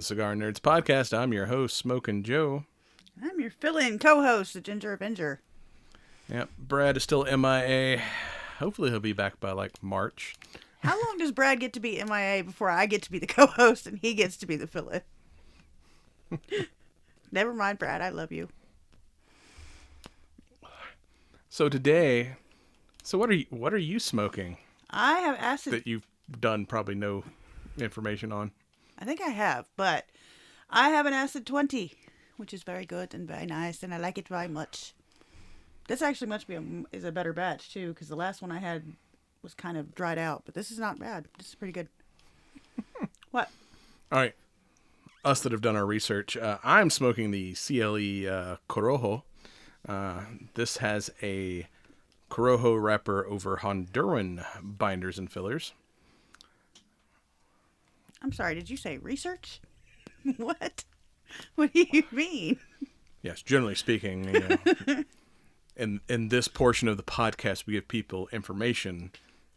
the Cigar Nerds podcast. I'm your host, Smokin' Joe. I'm your fill-in co-host, the Ginger Avenger. Yep, Brad is still MIA. Hopefully he'll be back by like March. How long does Brad get to be MIA before I get to be the co-host and he gets to be the fill-in? Never mind, Brad. I love you. So today, what are you smoking? I have acid. That you've done probably no information on. I think I have, but I have an acid 20, which is very good and very nice, and I like it very much. This actually must be is a better batch too, because the last one I had was kind of dried out, but this is not bad. This is pretty good. What? All right, us that have done our research, I'm smoking the CLE Corojo. This has a Corojo wrapper over Honduran binders and fillers. I'm sorry, did you say research? What? What do you mean? Yes, generally speaking, in this portion of the podcast, we give people information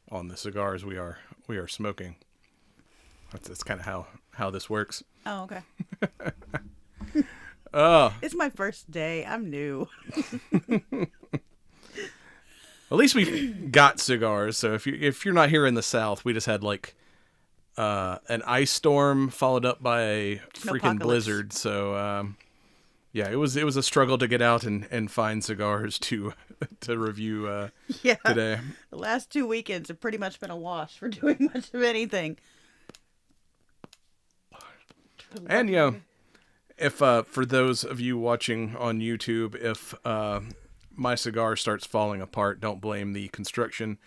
on the cigars we are smoking. That's kind of how this works. Oh, okay. Oh, It's my first day. I'm new. at least we've got cigars. So if you're not here in the South, we just had like an ice storm followed up by a freaking Apocalypse. blizzard. So yeah, it was a struggle to get out and find cigars to review Yeah. today. The last 2 weekends have pretty much been a wash for doing much of anything. And if for those of you watching on YouTube, if my cigar starts falling apart, don't blame the construction.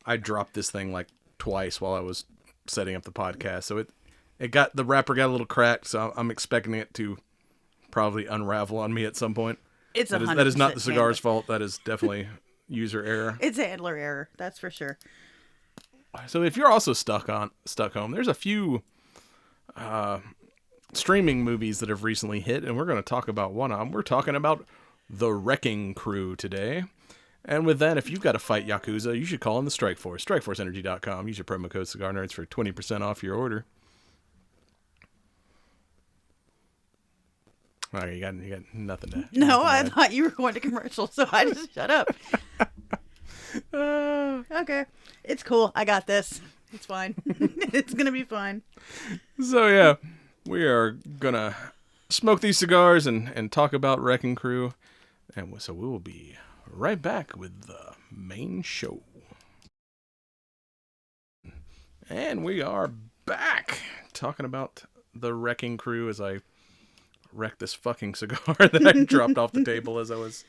I dropped this thing like twice while I was setting up the podcast, so the wrapper got a little cracked, so I'm expecting it to probably unravel on me at some point. It's That is not the cigar's handler. fault. That is definitely user error. It's handler error, that's for sure. So if you're also stuck home, there's a few streaming movies that have recently hit, and we're going to talk about one of them. We're talking about The Wrecking Crew today. And with that, if you've got to fight Yakuza, you should call in the Strike Force. StrikeForceEnergy.com. Use your promo code CigarNerds for 20% off your order. All right, you got nothing to... No, nothing I to add. thought you were going to commercial, so I just shut up. Okay. It's cool. I got this. It's fine. It's going to be fine. So yeah, we are gonna smoke these cigars and talk about Wrecking Crew, and so we will be right back with the main show. And we are back talking about the Wrecking Crew as I wrecked this fucking cigar that I dropped off the table as I was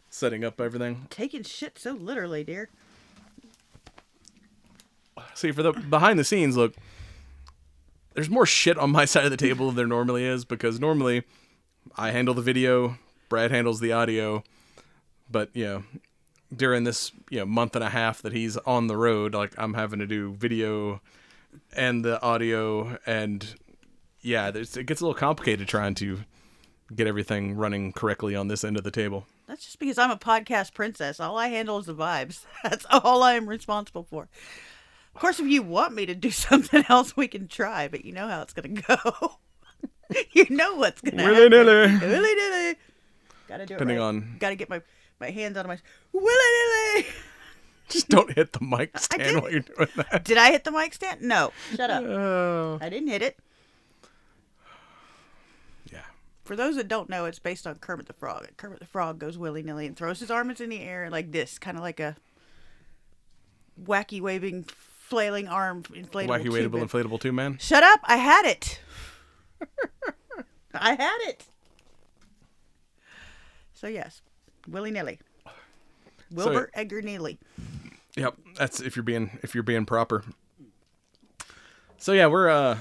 setting up everything. Taking shit so literally, dear. See, for the behind the scenes look, there's more shit on my side of the table than there normally is, because normally I handle the video, Brad handles the audio, but during this month and a half that he's on the road, like I'm having to do video and the audio, and yeah, it gets a little complicated trying to get everything running correctly on this end of the table. That's just because I'm a podcast princess. All I handle is the vibes. That's all I am responsible for. Of course, if you want me to do something else, we can try, but you know how it's going to go. You know what's going to happen. Willy-nilly. Willy-nilly. Got to do Depending it right. on... Got to get my hands out of my... Willy-nilly. Just don't hit the mic stand while you're doing that. Did I hit the mic stand? No. Shut up. Oh. I didn't hit it. Yeah. For those that don't know, it's based on Kermit the Frog. Kermit the Frog goes willy-nilly and throws his arms in the air like this, kind of like a wacky waving, flailing arm inflatable Wacky tube. wadeable inflatable tube man. Shut up! I had it. I had it. So yes, willy-nilly. Wilbur Edgar Neely. Yep, that's if you're being proper. So yeah, we're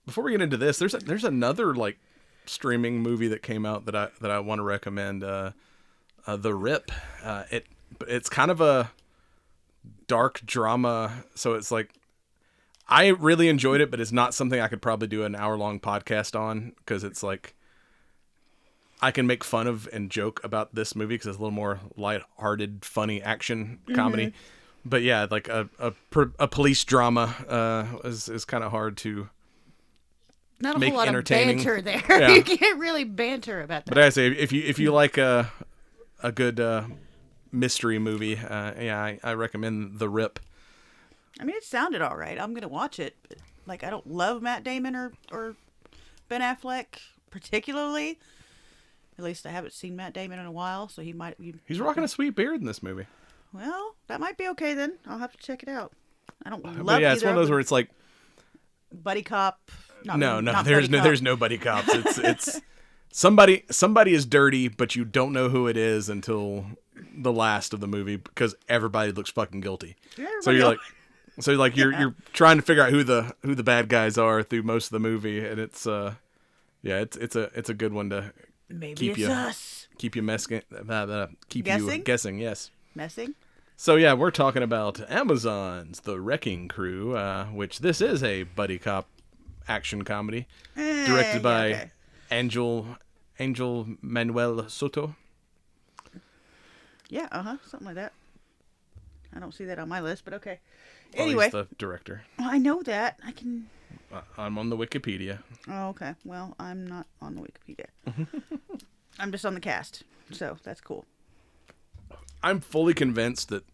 before we get into this, there's another like streaming movie that came out that I want to recommend. The Rip. It's kind of a dark drama, so it's like I really enjoyed it, but it's not something I could probably do an hour-long podcast on, because it's like I can make fun of and joke about this movie because it's a little more light-hearted, funny action comedy. Mm-hmm. But yeah, like a police drama is kind of hard to not a make whole lot of entertaining. banter there. Yeah. You can't really banter about that. But I say if you like a good mystery movie, yeah, I recommend The Rip. I mean, it sounded all right. I'm gonna watch it. But, like, I don't love Matt Damon or Ben Affleck particularly. At least I haven't seen Matt Damon in a while, so he might. He's rocking a sweet beard in this movie. Well, that might be okay then. I'll have to check it out. I don't love. But yeah, it's either one of those where it's like, buddy cop. no, not there's buddy cop. there's no buddy cops. It's somebody is dirty, but you don't know who it is until the last of the movie because everybody looks fucking guilty. So you're trying to figure out who the bad guys are through most of the movie, and it's it's a good one to Maybe keep it's you us. keep you messing keep Guessing? you guessing. Yes. Messing. So yeah, we're talking about Amazon's The Wrecking Crew, which this is a buddy cop action comedy directed by Angel Manuel Soto. Yeah, something like that. I don't see that on my list, but okay. Oh, Anyway, he's the director. well, I know that. I can. I'm on the Wikipedia. Oh, okay. Well, I'm not on the Wikipedia. I'm just on the cast, so that's cool. I'm fully convinced that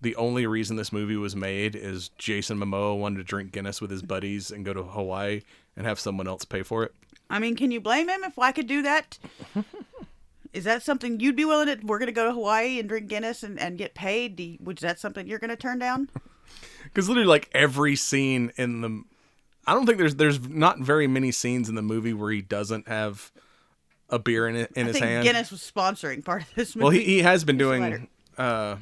the only reason this movie was made is Jason Momoa wanted to drink Guinness with his buddies and go to Hawaii and have someone else pay for it. I mean, can you blame him if I could do that? Is that something you'd be willing to? We're going to go to Hawaii and drink Guinness and get paid. Is that something you're going to turn down? Because literally, like every scene in the, I don't think there's not very many scenes in the movie where he doesn't have a beer in his hand. Guinness was sponsoring part of this movie. Well, he has been doing. I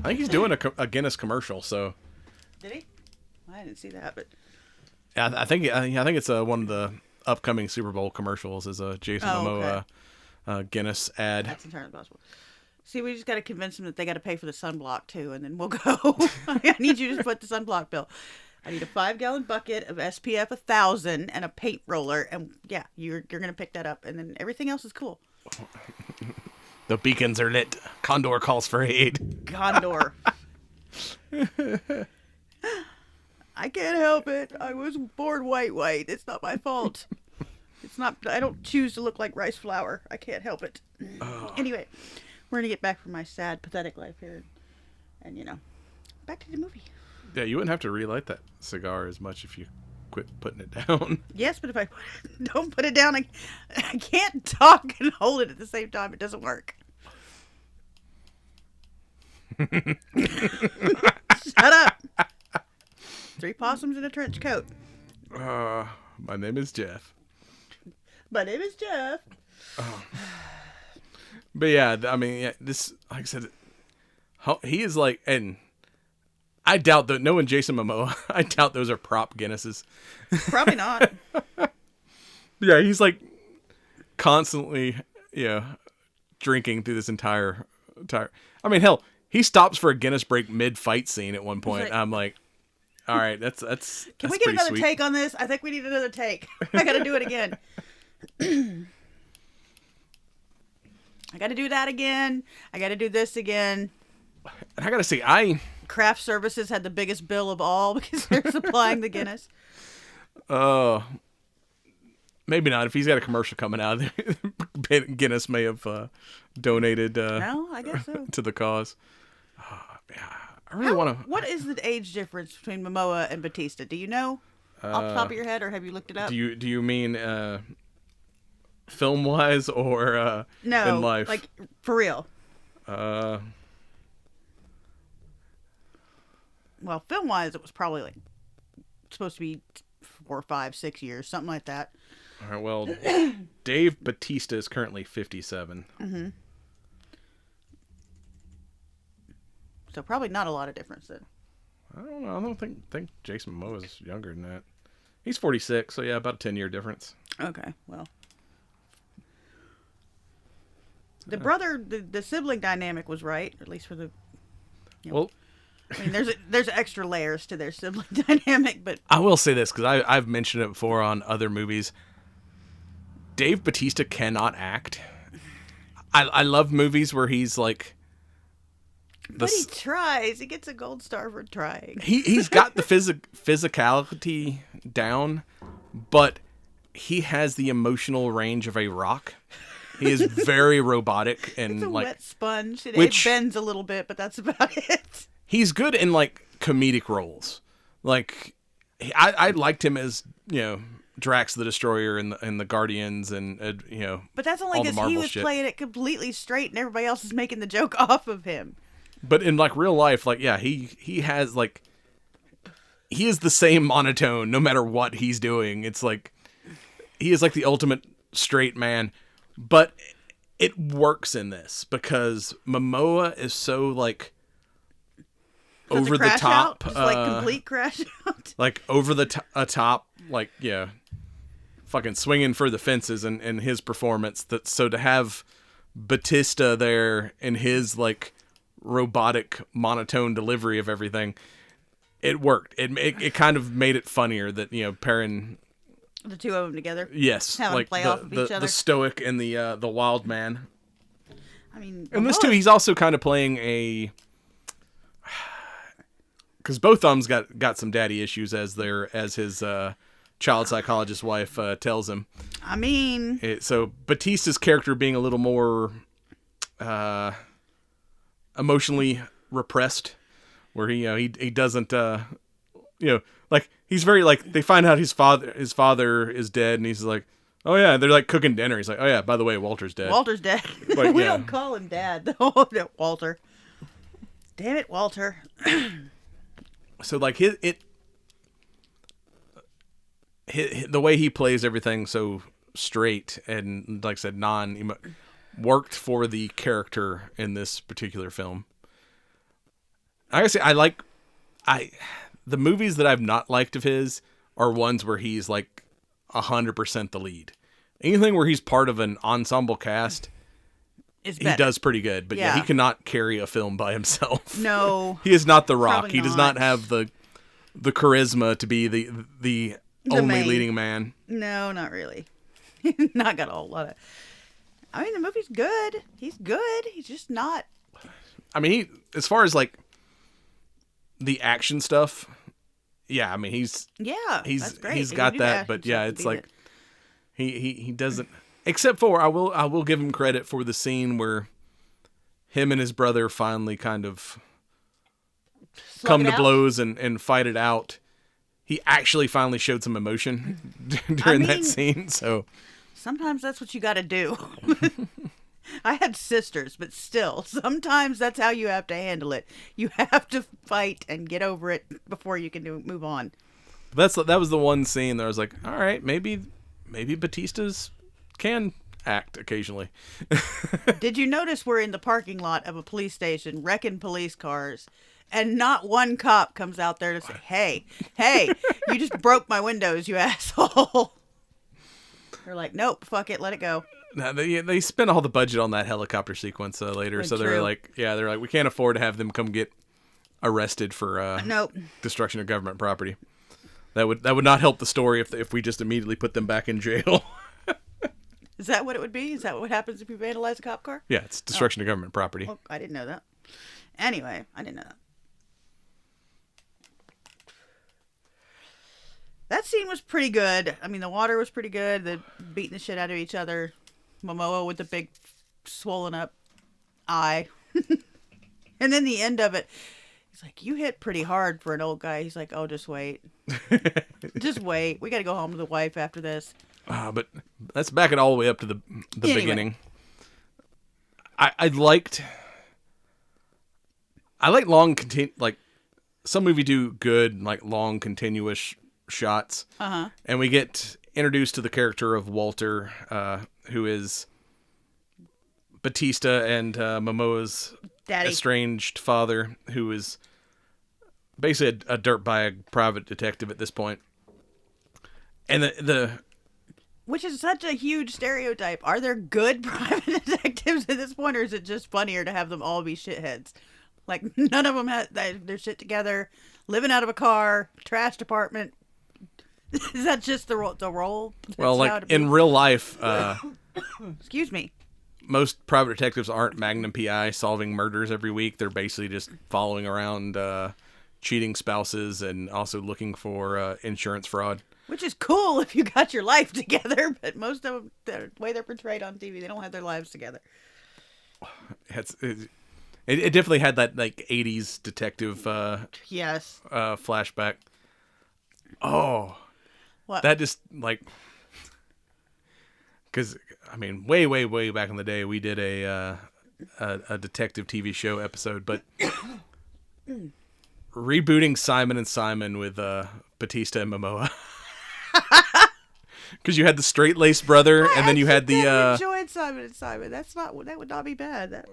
think he's doing a Guinness commercial. So. Did he? I didn't see that, but. Yeah, I think it's one of the upcoming Super Bowl commercials is a Jason Momoa Guinness ad. That's entirely possible. See, we just got to convince them that they got to pay for the sunblock too, and then we'll go. I need you to put the sunblock bill. I need a 5-gallon bucket of SPF 1000 and a paint roller, and yeah, you're gonna pick that up, and then everything else is cool. The beacons are lit. Condor calls for aid. Condor. I can't help it. I was born white. It's not my fault. It's not. I don't choose to look like rice flour. I can't help it. Anyway, we're gonna get back from my sad, pathetic life here, and back to the movie. Yeah, you wouldn't have to relight that cigar as much if you quit putting it down. Yes, but if I don't put it down, I can't talk and hold it at the same time. It doesn't work. Shut up. 3 possums in a trench coat. My name is Jeff. My name is Jeff. But yeah, I mean, yeah, this, like I said, he is like, and I doubt that knowing Jason Momoa, I doubt those are prop Guinnesses. Probably not. Yeah, he's like constantly, drinking through this entire. I mean, hell, he stops for a Guinness break mid-fight scene at one point. I'm like, all right, that's. Can we get another take on this? I think we need another take. I got to do it again. I got to do that again. I got to do this again. And I got to say, Craft Services had the biggest bill of all because they're supplying the Guinness. Maybe not. If he's got a commercial coming out, Guinness may have donated. No, I guess so. To the cause. Yeah, I really want to. What is the age difference between Momoa and Batista? Do you know off the top of your head, or have you looked it up? Do you mean film wise or no, in life? Like for real? Well, film wise, it was probably like supposed to be 4, 5, 6 years, something like that. All right. Well, Dave Bautista is currently 57. Mm-hmm. So probably not a lot of difference then. I don't know. I don't think Jason Momoa is younger than that. He's 46, so yeah, about a 10-year difference. Okay, well. The brother, the sibling dynamic was right, at least for the... Well... I mean, there's extra layers to their sibling dynamic, but... I will say this, because I've mentioned it before on other movies. Dave Bautista cannot act. I love movies where he's like... But he tries. He gets a gold star for trying. He's got the physicality down, but he has the emotional range of a rock. He is very robotic and It's a like wet sponge. It which- bends a little bit, but that's about it. he's good in like comedic roles. Like I liked him as, Drax the Destroyer and the Guardians and But that's only all the because he Marvel was shit. playing it completely straight, and everybody else is making the joke off of him. But in like real life, like he has like he is the same monotone no matter what he's doing. It's like he is like the ultimate straight man. But it works in this because Momoa is so like Does it over the crash top, out? Just like complete crash out. like over the top, like fucking swinging for the fences in his performance. That so to have Batista there in his like robotic monotone delivery of everything, it worked. It kind of made it funnier that pairing. The two of them together. Yes, Having like play off of each other. the stoic and the wild man. I mean, And this too, he's also kind of playing a, because both of them's got some daddy issues as his child psychologist wife tells him. I mean, So Batista's character being a little more emotionally repressed, where he doesn't like he's very like they find out his father is dead and he's like, oh yeah, they're like cooking dinner. He's like, oh yeah, by the way, Walter's dead. Walter's dead. Like, We yeah. don't call him Dad, though. Walter. Damn it, Walter. So like the way he plays everything so straight and like I said worked for the character in this particular film. Like I say, the movies that I've not liked of his are ones where he's like 100% the lead. Anything where he's part of an ensemble cast, Is he better. does pretty good. But yeah, he Yeah. cannot carry a film by himself. No. He is not The Rock. Probably He does not. not have the charisma to be the only main. leading man. No, not really. Not got a whole lot of. I mean, the movie's good. He's good. He's just not. I mean, as far as like the action stuff, yeah, I mean Yeah, that's great. he's He got can do the that, action but yeah, stuff to it's beat like it. he doesn't. Except for I will give him credit for the scene where him and his brother finally kind of Slug come it to out. blows and fight it out. He actually finally showed some emotion during that mean- scene. So Sometimes that's what you got to do. I had sisters, but still, sometimes that's how you have to handle it. You have to fight and get over it before you can move on. that was the one scene that I was like, all right, maybe Batista's can act occasionally. Did you notice we're in the parking lot of a police station wrecking police cars, and not one cop comes out there to say, hey, you just broke my windows, you asshole. They're like, nope, fuck it, let it go. Now, they spent all the budget on that helicopter sequence later, Well, so they're true. like, we can't afford to have them come get arrested for Nope. destruction of government property. That would not help the story if we just immediately put them back in jail. Is that what it would be? Is that what happens if you vandalize a cop car? Yeah, it's destruction of government property. Well, I didn't know that. Anyway, I didn't know that. That scene was pretty good. I mean, the water was pretty good. The beating the shit out of each other. Momoa with the big swollen up eye. And then the end of it, he's like, you hit pretty hard for an old guy. He's like, oh, just wait. Just wait. We got to go home to the wife after this. But let's back it all the way up to the Anyway. beginning. I liked long like some movie do good like long continuous shots. Uh-huh. And we get introduced to the character of Walter, who is Batista and Momoa's Daddy. estranged father, who is basically a dirtbag private detective at this point. And the Which is such a huge stereotype. Are there good private detectives at this point, or is it just funnier to have them all be shitheads? Like, none of them have their shit together, living out of a car, trash department. Is that just the role? well, That's how like it in be? real life, Excuse me. most private detectives aren't Magnum PI solving murders every week. They're basically just following around cheating spouses and also looking for insurance fraud. Which is cool if you got your life together, but most of them, the way they're portrayed on TV, they don't have their lives together. It definitely had that like 80s detective Yes. flashback. Oh, What? that just like, because I mean, way, way, way back in the day, we did a detective TV show episode, but rebooting Simon and Simon with Batista and Momoa. Because you had the straight-laced brother, and then you had the. Enjoyed Simon and Simon. That would not be bad.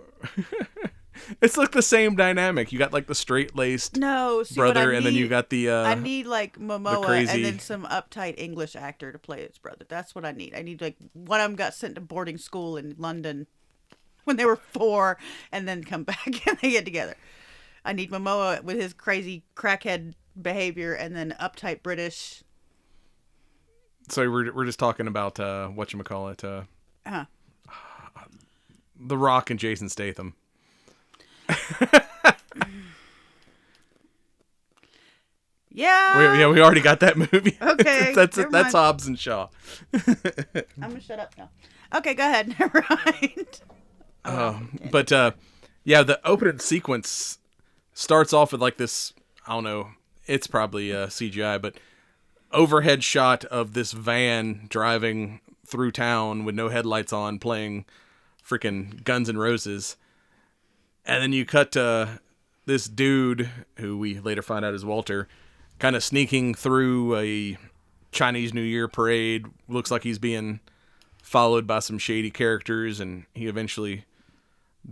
It's like the same dynamic. You got like the straight-laced brother, and then you got the. I need like Momoa crazy... and then some uptight English actor to play his brother. That's what I need. I need like one of them got sent to boarding school in London when they were 4, and then come back and they get together. I need Momoa with his crazy crackhead behavior, and then uptight British. So we're just talking about whatchamacallit, Uh-huh. The Rock and Jason Statham. Yeah. We already got that movie. Okay. that's Hobbs and Shaw. I'm gonna shut up now. Okay, go ahead. Never mind. Yeah, the opening sequence starts off with like this. I don't know. It's probably CGI, but overhead shot of this van driving through town with no headlights on, playing freaking Guns N' Roses. And then you cut to this dude, who we later find out is Walter, kind of sneaking through a Chinese New Year parade. Looks like he's being followed by some shady characters, and he eventually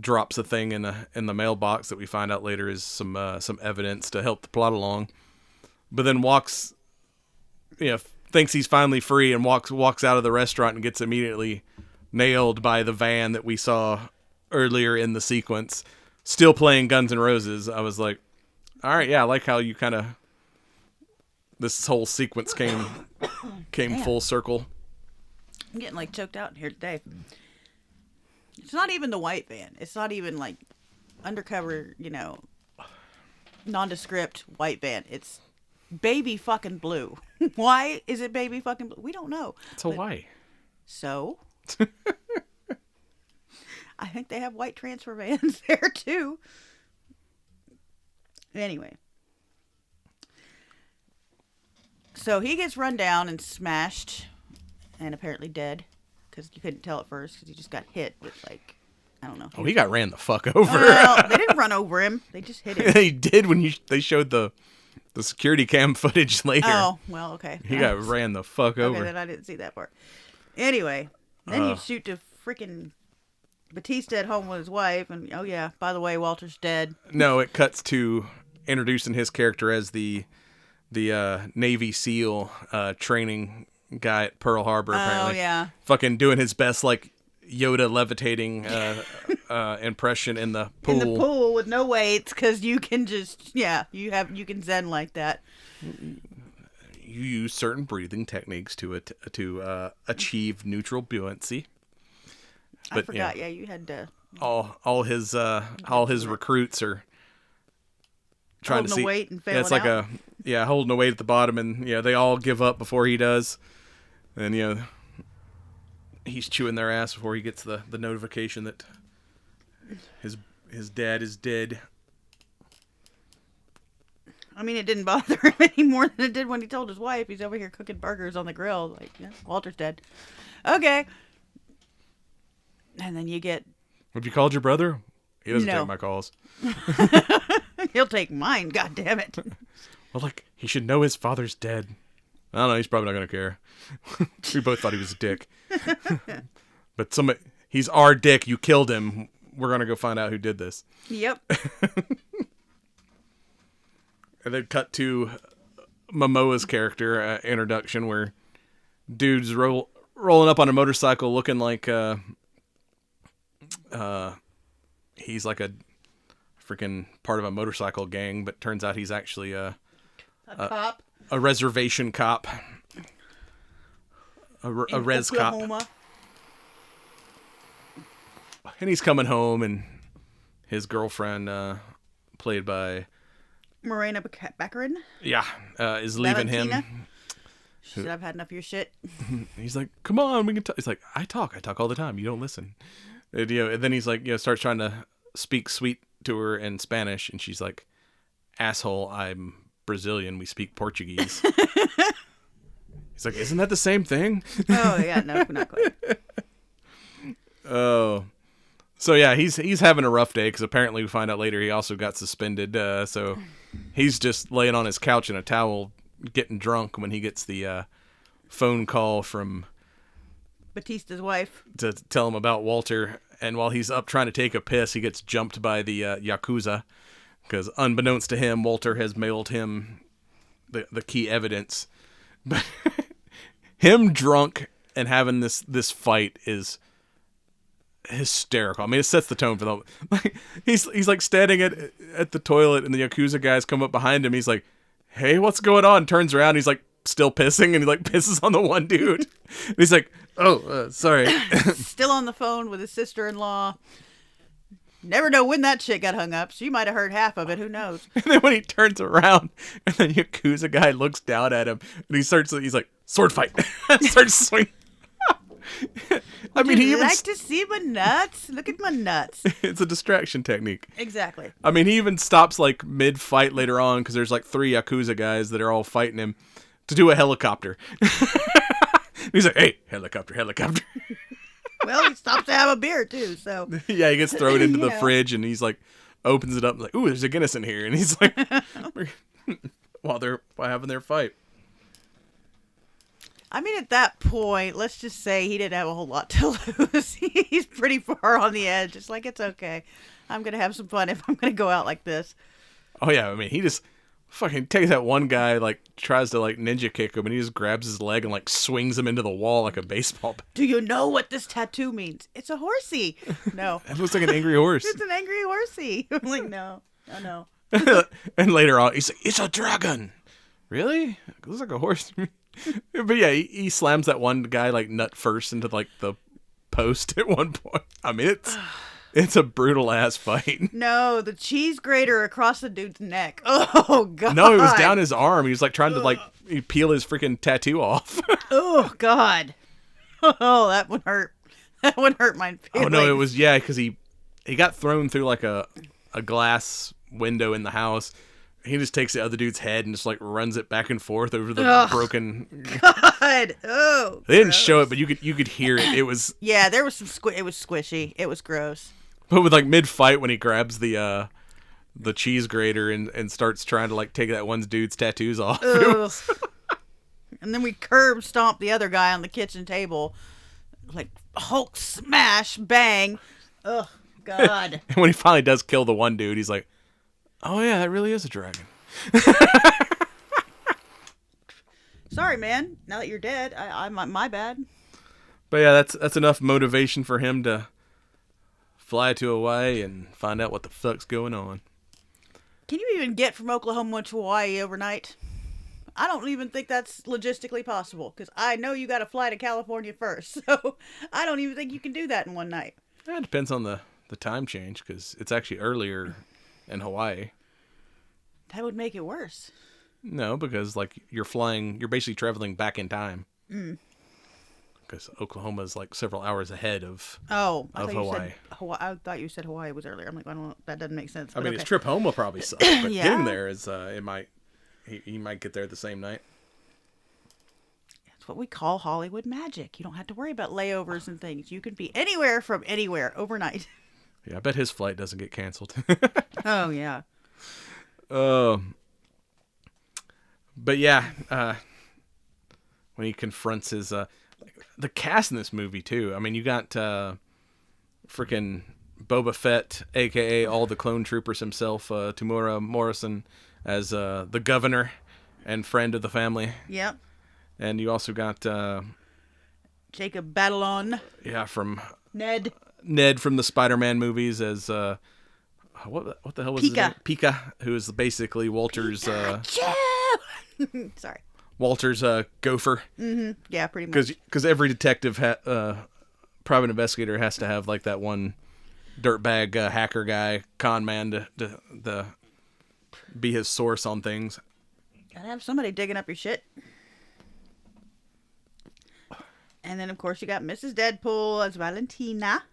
drops a thing in the mailbox that we find out later is some evidence to help the plot along. But then thinks he's finally free and walks out of the restaurant and gets immediately nailed by the van that we saw earlier in the sequence, still playing Guns N' Roses. I was like, all right, yeah, I like how you kind of, this whole sequence came full circle. I'm getting like choked out in here today. It's not even the white van. It's not even like undercover, nondescript white van. It's baby fucking blue. Why is it baby fucking blue? We don't know. It's Hawaii. So? I think they have white transfer vans there too. Anyway. So he gets run down and smashed and apparently dead, because you couldn't tell at first because he just got hit with like, I don't know. Oh, he got ran the fuck over. Well, they didn't run over him. They just hit him. They did when they showed the security cam footage later. Oh, well, okay. He got ran the fuck over. Okay, then I didn't see that part. Anyway, then you shoot to freaking Batista at home with his wife, and oh yeah, by the way, Walter's dead. No, it cuts to introducing his character as the Navy SEAL training guy at Pearl Harbor. Apparently, oh yeah, fucking doing his best like Yoda levitating impression in the pool. In the pool with no weights, because you can just you can zen like that. You use certain breathing techniques to achieve neutral buoyancy. But, I forgot. Yeah, you had to. All his recruits are trying holding to see. A weight and failing it's like out. Holding a weight at the bottom, and they all give up before he does, and he's chewing their ass before he gets the notification that his dad is dead. I mean, it didn't bother him any more than it did when he told his wife he's over here cooking burgers on the grill. Like, yeah, Walter's dead. Okay. And then you get... Have you called your brother? He doesn't No. take my calls. He'll take mine, God damn it. Well, like, he should know his father's dead. I don't know, he's probably not going to care. We both thought he was a dick. But he's our dick, you killed him. We're going to go find out who did this. Yep. And then cut to Momoa's character introduction, where dude's rolling up on a motorcycle looking like he's like a freaking part of a motorcycle gang, but turns out he's actually a cop. A reservation cop. A res Oklahoma. cop. And he's coming home, and his girlfriend, played by Morena Baccarin. is leaving Valentina. him. She said, I've had enough of your shit. He's like, come on, we can talk. He's like, I talk all the time. You don't listen. And then he's like, starts trying to speak sweet to her in Spanish. And she's like, asshole, I'm Brazilian. We speak Portuguese. He's like, isn't that the same thing? Oh, yeah, no, not quite. Oh. So, yeah, he's having a rough day because apparently we find out later he also got suspended. So he's just laying on his couch in a towel getting drunk when he gets the phone call from Batista's wife to tell him about Walter. And while he's up trying to take a piss, he gets jumped by the Yakuza because unbeknownst to him, Walter has mailed him the key evidence. But him drunk and having this fight is hysterical. I mean, it sets the tone for the like. He's like standing at the toilet, and the Yakuza guys come up behind him. He's like, "Hey, what's going on?" Turns around, he's like still pissing, and he like pisses on the one dude. And he's like, "Oh, sorry." still on the phone with his sister-in-law. Never know when that shit got hung up. She might have heard half of it. Who knows? And then when he turns around, and the Yakuza guy looks down at him, and he's like, sword fight. Starts swinging. I mean, he even like to see my nuts? Look at my nuts. It's a distraction technique. Exactly. I mean, he even stops like mid-fight later on because there's like 3 Yakuza guys that are all fighting him to do a helicopter. He's like, hey, helicopter. Well, he stops to have a beer, too, so. Yeah, he gets thrown into the fridge, and he's like, opens it up, and like, ooh, there's a Guinness in here. And he's like, while having their fight. I mean, at that point, let's just say he didn't have a whole lot to lose. He's pretty far on the edge. It's like, it's okay. I'm going to have some fun if I'm going to go out like this. Oh, yeah, I mean, he just fucking takes that one guy, like, tries to, like, ninja kick him, and he just grabs his leg and, like, swings him into the wall like a baseball bat. Do you know what this tattoo means? It's a horsey. No. It looks like an angry horse. It's an angry horsey. I'm like, no. Oh, no. And later on, he's like, it's a dragon. Really? It looks like a horse. But yeah, he slams that one guy, like, nut first into, like, the post at one point. I mean, it's a brutal-ass fight. No, the cheese grater across the dude's neck. Oh, God. No, it was down his arm. He was, like, trying to, like, peel his freaking tattoo off. Oh, God. Oh, that one hurt. That one hurt my feelings. Oh, no, it was, yeah, because he got thrown through, like, a glass window in the house. He just takes the other dude's head and just, like, runs it back and forth over the broken... God! Oh! They didn't show it, but you could hear it. It was... Yeah, there was some... It was squishy. It was gross. But with, like, mid-fight when he grabs the cheese grater and starts trying to, like, take that one dude's tattoos off. And then we curb stomp the other guy on the kitchen table. Like, Hulk smash, bang. Oh, God. And when he finally does kill the one dude, he's like, oh, yeah, that really is a dragon. Sorry, man. Now that you're dead, I'm my bad. But yeah, that's enough motivation for him to fly to Hawaii and find out what the fuck's going on. Can you even get from Oklahoma to Hawaii overnight? I don't even think that's logistically possible, because I know you got to fly to California first, so I don't even think you can do that in one night. It depends on the time change, because it's actually earlier in Hawaii. That would make it worse. No, because like you're basically traveling back in time. Because Oklahoma is like several hours ahead of Hawaii. I thought you said Hawaii was earlier. I'm like, I don't know, that doesn't make sense. I mean, his trip home will probably suck, but Yeah. getting there is he might get there the same night. That's what we call Hollywood magic. You don't have to worry about layovers and things. You can be anywhere from anywhere overnight. Yeah, I bet his flight doesn't get canceled. Oh yeah. But yeah, when he confronts his the cast in this movie too. I mean, you got freaking Boba Fett, aka all the clone troopers himself, Tamura Morrison as the governor and friend of the family. Yep. And you also got Jacob Batalon. Yeah, from Ned from the Spider-Man movies as what the hell was his name? Pika, who is basically Walter's sorry. Walter's gopher. Mm-hmm. Yeah, pretty much. Because every detective, private investigator has to have like that one dirtbag hacker guy, con man to be his source on things. Gotta have somebody digging up your shit. And then, of course, you got Mrs. Deadpool as Valentina.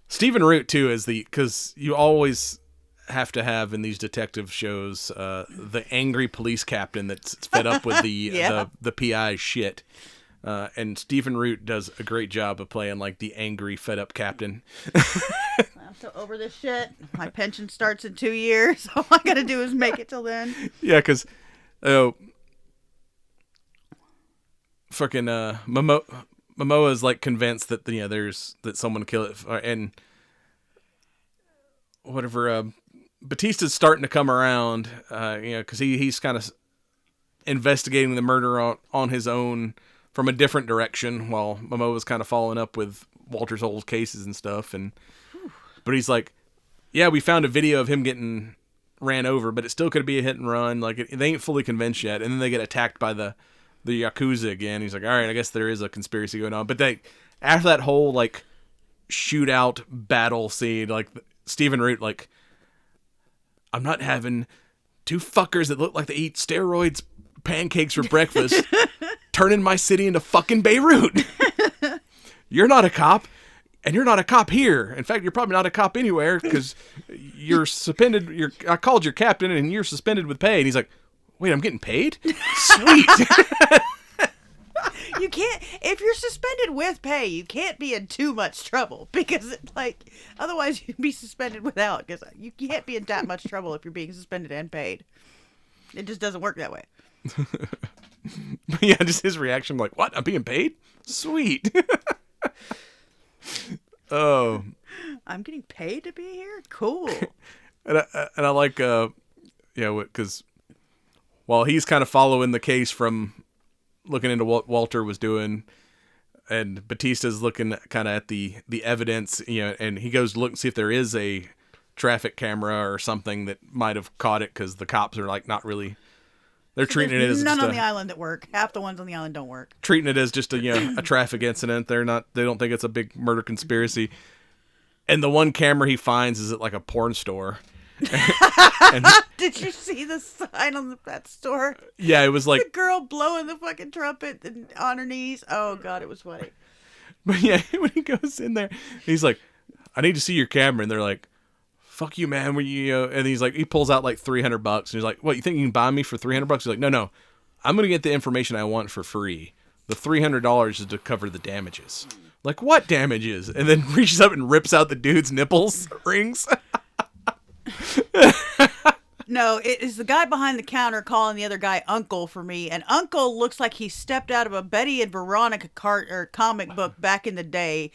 Stephen Root, too, is because you always have to have in these detective shows the angry police captain that's fed up with the PI shit. And Stephen Root does a great job of playing like the angry, fed up captain. I'm so over this shit. My pension starts in 2 years. All I gotta do is make it till then. Yeah, because fucking Momoa is like convinced that that someone killed it, and whatever. Batista's starting to come around, because he's kind of investigating the murder on his own from a different direction, while Momoa's kind of following up with Walter's old cases and stuff. But he's like, yeah, we found a video of him getting ran over, but it still could be a hit and run. Like they ain't fully convinced yet. And then they get attacked by the Yakuza again. He's like, all right, I guess there is a conspiracy going on. But after that whole like shootout battle scene, like Stephen Root, like, I'm not having two fuckers that look like they eat steroids pancakes for breakfast turning my city into fucking Beirut. You're not a cop, and you're not a cop here. In fact, you're probably not a cop anywhere because you're suspended. I called your captain, and you're suspended with pay. And he's like, wait, I'm getting paid? Sweet. You can't, if you're suspended with pay, you can't be in too much trouble because otherwise you'd be suspended without, because you can't be in that much trouble if you're being suspended and paid. It just doesn't work that way. But yeah, just his reaction, like, what? I'm being paid? Sweet. Oh. I'm getting paid to be here? Cool. And I like, because while he's kind of following the case from looking into what Walter was doing, and Batista's looking kind of at the evidence, and he goes to look and see if there is a traffic camera or something that might have caught it, because the cops are like not really, they're treating it as none on the island that work. Half the ones on the island don't work. Treating it as just a traffic incident. They don't think it's a big murder conspiracy. And the one camera he finds is at like a porn store. And did you see the sign on that store? Yeah, it was like the girl blowing the fucking trumpet on her knees. Oh god, it was funny. But yeah, when he goes in there, he's like, I need to see your camera. And they're like, fuck you, man. And he's like, he pulls out like $300. And he's like, what, you think you can buy me for $300? He's like, no. I'm going to get the information I want for free. The $300 is to cover the damages. Like, what damages? And then reaches up and rips out the dude's nipples rings. No, it is the guy behind the counter calling the other guy Uncle for me, and Uncle looks like he stepped out of a Betty and Veronica comic book back in the day,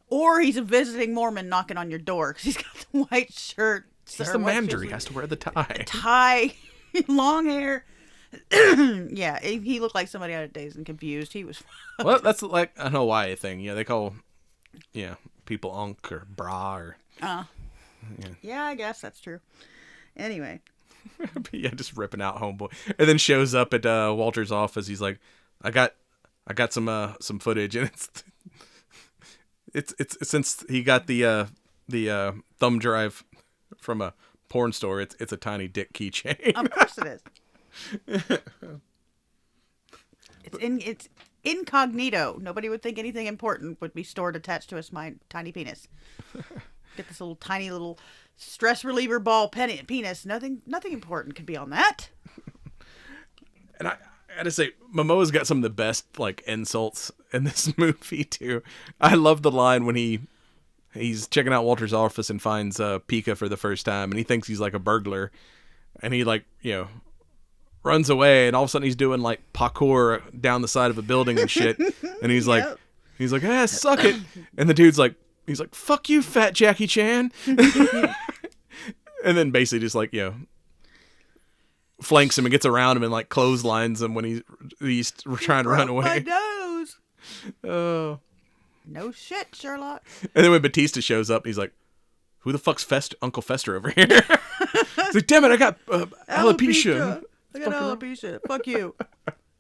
or he's a visiting Mormon knocking on your door because he's got the white shirt. He's the manager. He has to wear the tie, long hair. Yeah, he looked like somebody out of Dazed and Confused. He was. Well, that's like an Hawaii thing. Yeah, they call people Unc or Bra or. Yeah, I guess that's true. Anyway. Yeah, just ripping out homeboy, and then shows up at Walter's office. He's like, I got some footage, and it's since he got the thumb drive from a porn store. It's a tiny dick keychain. Of course it is. It's incognito. Nobody would think anything important would be stored attached to a tiny penis. Get this tiny little stress reliever ball penis. Nothing important could be on that. And I gotta say, Momoa's got some of the best like insults in this movie too. I love the line when he's checking out Walter's office and finds Pika for the first time, and he thinks he's like a burglar, and he runs away, and all of a sudden he's doing like parkour down the side of a building and shit, and he's like, suck it, and the dude's like. He's like, fuck you, fat Jackie Chan. And then basically just like, flanks him and gets around him and like clotheslines him when he's trying to run away. My nose. Oh. No shit, Sherlock. And then when Batista shows up, he's like, who the fuck's Uncle Fester over here? He's like, damn it, I got alopecia. I got alopecia. Fuck you.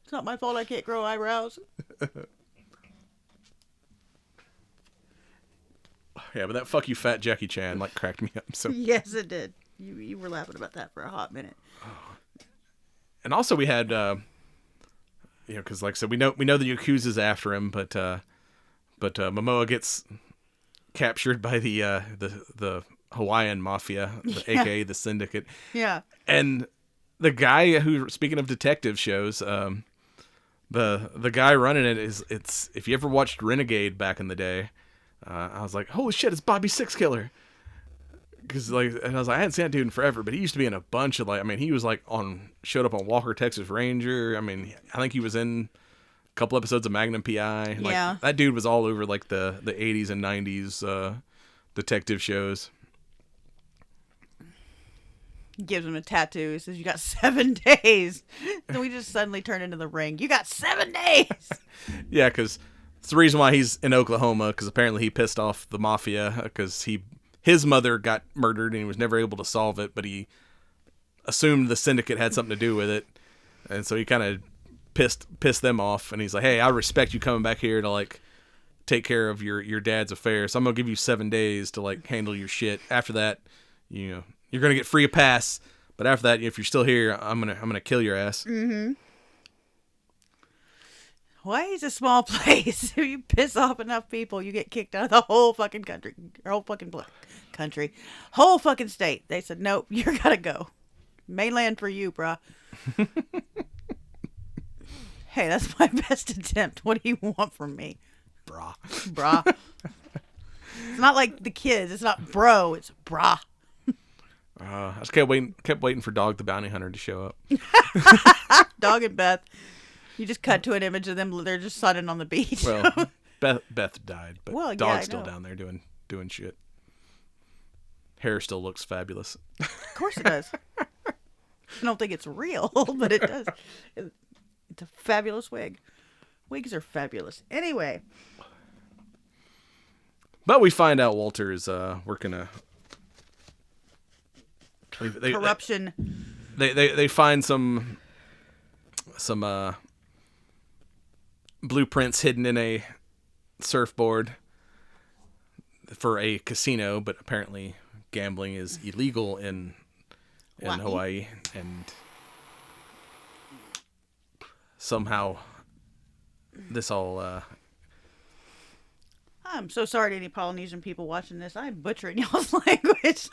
It's not my fault I can't grow eyebrows. Yeah, but that fuck you, fat Jackie Chan, like cracked me up. So yes, it did. You were laughing about that for a hot minute. And also we had, because like I said, we know the Yakuza's after him, but Momoa gets captured by the Hawaiian mafia, aka the Syndicate. Yeah. And the guy who, speaking of detective shows, the guy running it it's if you ever watched Renegade back in the day, I was like, holy shit, it's Bobby Sixkiller. Because and I was like, I hadn't seen that dude in forever, but he used to be in a bunch of he was showed up on Walker Texas Ranger. I mean, I think he was in a couple episodes of Magnum PI. Yeah. That dude was all over the 80s and 90s detective shows. He gives him a tattoo. He says, "You got 7 days." Then we just suddenly turn into the Ring. You got 7 days. Yeah, because it's the reason why he's in Oklahoma. Because apparently he pissed off the mafia because his mother got murdered and he was never able to solve it, but he assumed the Syndicate had something to do with it, and so he kind of pissed them off. And he's like, "Hey, I respect you coming back here to take care of your dad's affairs. So I'm gonna give you 7 days to handle your shit. After that, you're gonna get free pass. But after that, if you're still here, I'm gonna kill your ass." Mm-hmm. Hawaii's a small place. If you piss off enough people, you get kicked out of the whole fucking country, whole fucking state. They said, "Nope, you're gotta go. Mainland for you, brah." Hey, that's my best attempt. What do you want from me? Brah. It's not like the kids. It's not bro. It's brah. I just kept waiting for Dog the Bounty Hunter to show up. Dog and Beth. You just cut to an image of them. They're just sunning on the beach. Well, Beth died, but well, Dog's still down there doing shit. Hair still looks fabulous. Of course it does. I don't think it's real, but it does. It's a fabulous wig. Wigs are fabulous. Anyway. But we find out Walter is working corruption. They find some blueprints hidden in a surfboard for a casino, but apparently gambling is illegal in Hawaii, and somehow this all I'm so sorry to any Polynesian people watching this. I'm butchering y'all's language,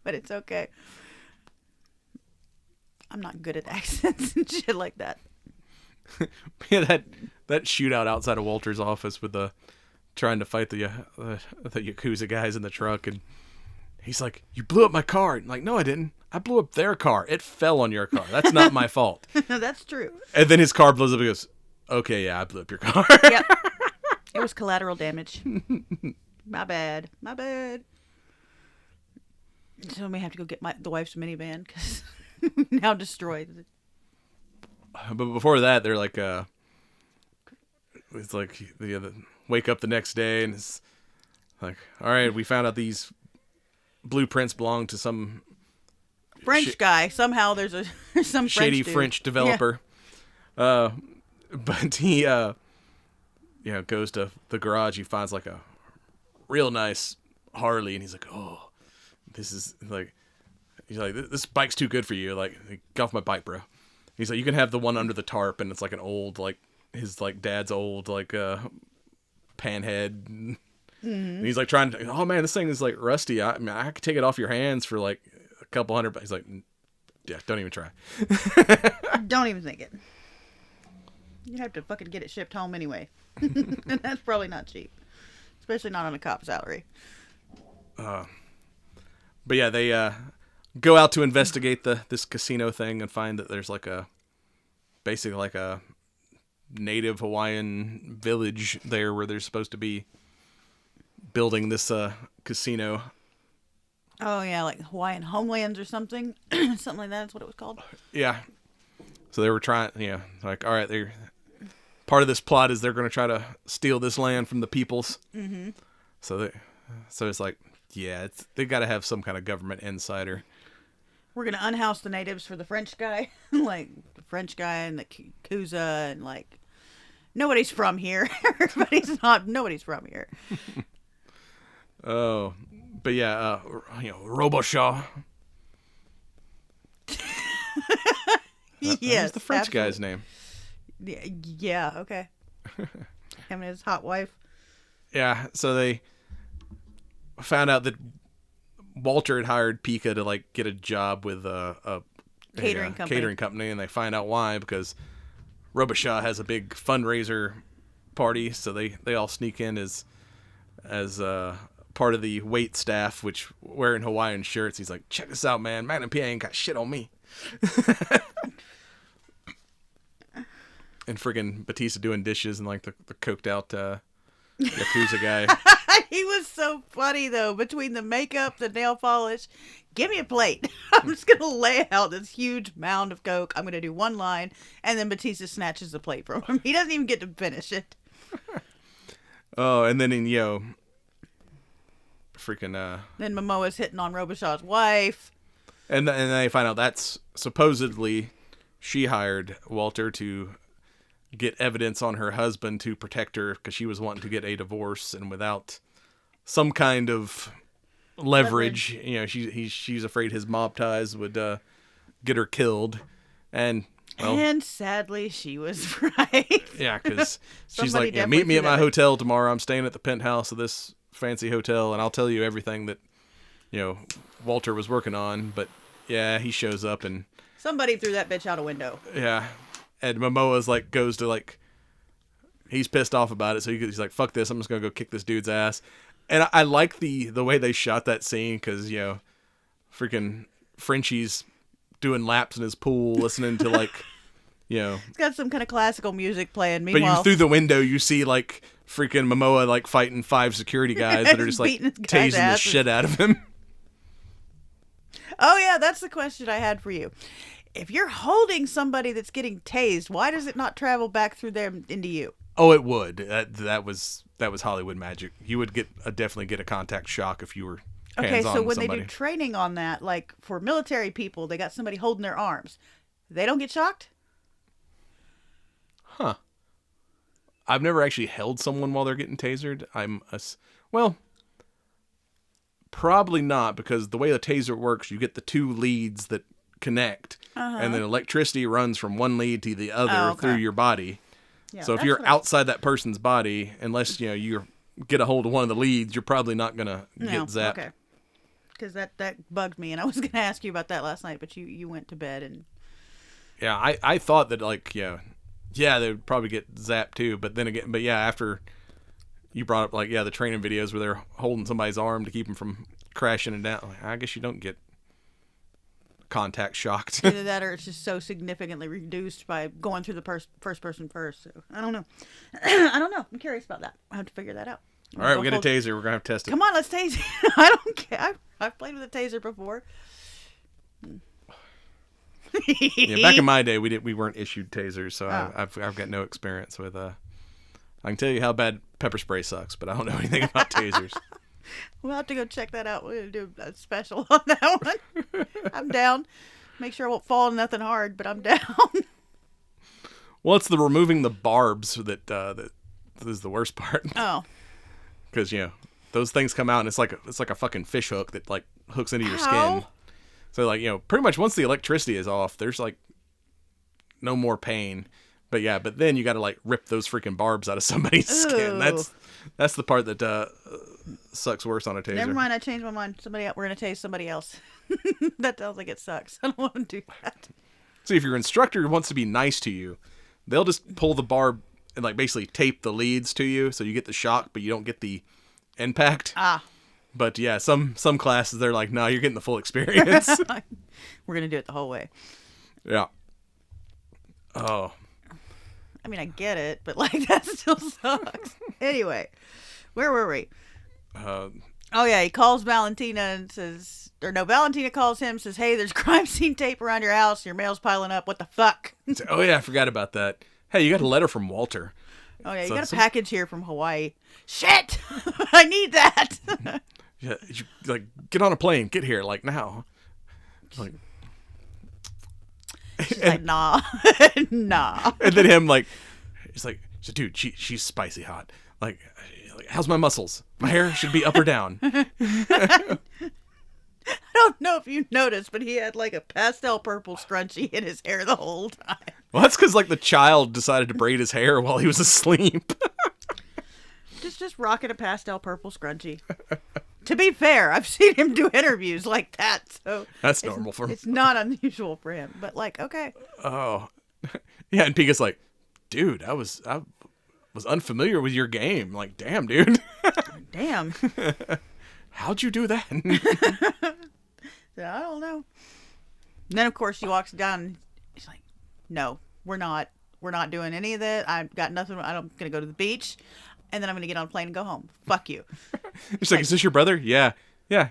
but it's okay. I'm not good at accents and shit like that. Yeah, that shootout outside of Walter's office with trying to fight the Yakuza guys in the truck, and he's like, "You blew up my car." And like, "No, I didn't. I blew up their car. It fell on your car. That's not my fault." That's true. And then his car blows up. He goes, "Okay, yeah, I blew up your car." Yep. It was collateral damage. My bad. So I may have to go get the wife's minivan because now destroyed. But before that, they're like, it's like they wake up the next day and it's like, all right, we found out these blueprints belong to some French guy. Somehow there's some shady French developer. Yeah. But he goes to the garage. He finds like a real nice Harley, and he's like, "Oh, this is like," he's like, "This bike's too good for you. Like, get off my bike, bro." He's like, "You can have the one under the tarp," and it's like an old, his dad's old panhead. Mm-hmm. And he's like trying to, "Oh man, this thing is like rusty. I mean, I could take it off your hands for like a couple $100." He's like, "Yeah, don't even try." Don't even think it. You have to fucking get it shipped home anyway. And that's probably not cheap. Especially not on a cop's salary. But yeah, they go out to investigate this casino thing and find that there's basically like a native Hawaiian village there where they're supposed to be building this casino. Oh yeah, like Hawaiian homelands or something. Something like that's what it was called. Yeah. So they were trying, like, all right, they're part of this plot is they're going to try to steal this land from the peoples. Mm-hmm. So it's like, yeah, they got to have some kind of government insider. We're going to unhouse the natives for the French guy. Like, the French guy and the Yakuza and, like, nobody's from here. Nobody's from here. Oh, but yeah, Roboshaw. Yes. What's the French absolutely. guy's name? Yeah, okay. Him and his hot wife. Yeah, so they found out that Walter had hired Pika to like get a job with a Catering company. catering company, and they find out why because Robichaud has a big fundraiser party, so they all sneak in as part of the wait staff, which wearing Hawaiian shirts. He's like, check this out, man. Magnum PI ain't got shit on me. And friggin' Batista doing dishes and like the coked out Yakuza guy. He was so funny though. Between the makeup, the nail polish, give me a plate. I'm just gonna lay out this huge mound of coke. I'm gonna do one line, and then Batista snatches the plate from him. He doesn't even get to finish it. Oh, and then in freaking Then Momoa's hitting on Robichaud's wife. and they find out that's supposedly she hired Walter to get evidence on her husband to protect her because she was wanting to get a divorce, and without some kind of leverage, she's afraid his mob ties would get her killed, and well, and sadly, she was right. yeah, because she's Somebody like, definitely meet me at threw my that. hotel tomorrow. I'm staying at the penthouse of this fancy hotel, and I'll tell you everything that Walter was working on. But yeah, he shows up, and Somebody threw that bitch out a window. yeah, and Momoa's like goes to like, he's pissed off about it, so he's like, fuck this, I'm just gonna go kick this dude's ass. And I like the way they shot that scene because freaking Frenchie's doing laps in his pool, listening to like, It's got some kind of classical music playing. but Meanwhile, you through the window you see like freaking Momoa like fighting 5 security guys that are just like Beating this guy's tasing the asses. shit out of him. oh yeah, that's the question I had for you. If you're holding somebody that's getting tased, why does it not travel back through them into you? Oh, it would. That was Hollywood magic. You would definitely get a contact shock if you were Okay, hands-on so with when somebody. they do training on that, like for military people, they got somebody holding their arms. They don't get shocked? Huh. I've never actually held someone while they're getting tasered. Well, probably not, because the way the taser works, you get the 2 leads that connect, and then electricity runs from one lead to the other through your body. Yeah, So if that's you're what outside that person's body, unless you get a hold of one of the leads, you're probably not gonna get zapped. Okay. Because that bugged me, and I was going to ask you about that last night, but you went to bed and... Yeah, I thought that like they would probably get zapped too, but after you brought up like the training videos where they're holding somebody's arm to keep them from crashing and down, like, I guess you don't get contact shocked. Either that or it's just so significantly reduced by going through the first person first. So I don't know. I don't know. I'm curious about that. I have to figure that out. All right, we got a taser. We're gonna have to test it. Come on, let's tase it. I don't care. I've played with a taser before. Yeah, back in my day, we weren't issued tasers, so Oh. I've got no experience with. I can tell you how bad pepper spray sucks, but I don't know anything about tasers. We'll have to go check that out. We're going to do a special on that one. I'm down. Make sure I won't fall in nothing hard, but I'm down. Well, it's the removing the barbs that is the worst part. Oh. Because those things come out and it's like a fucking fish hook that like hooks into your skin. Ow. So like pretty much once the electricity is off, there's like no more pain. But then you got to like rip those freaking barbs out of somebody's skin. Ooh. That's the part that sucks worse on a taser. Never mind, I changed my mind. We're going to tase somebody else. That sounds like it sucks. I don't want to do that. See, if your instructor wants to be nice to you, they'll just pull the barb and like basically tape the leads to you, so you get the shock, but you don't get the impact. Ah. But yeah, some classes they're like, no, you're getting the full experience. We're going to do it the whole way. Yeah. Oh. I mean, I get it, but like that still sucks. Anyway, where were we? Oh yeah, he calls Valentina and says, or no, Valentina calls him, says, "Hey, there's crime scene tape around your house. Your mail's piling up. What the fuck?" Oh yeah, I forgot about that. Hey, you got a letter from Walter. Oh yeah, you So got a some- package here from Hawaii. Shit, I need that. Yeah, like get on a plane, get here, like now. Like, She's like, nah, nah. and then him like, he's like, dude, she's spicy hot. Like, how's my muscles? My hair should be up or down. I don't know if you noticed, but he had like a pastel purple scrunchie in his hair the whole time. Well, that's because like the child decided to braid his hair while he was asleep. Just rocking a pastel purple scrunchie. To be fair, I've seen him do interviews like that, so That's normal for him. It's not unusual for him, but like, okay. Oh, yeah. And Pika's like, dude, I was unfamiliar with your game. Like, damn, dude. Damn. How'd you do that? I don't know. And then of course she walks down. And she's like, "No, we're not doing any of that. I've got nothing. I'm gonna go to the beach, and then I'm gonna get on a plane and go home. Fuck you." She's like, "Is this your brother?" Yeah.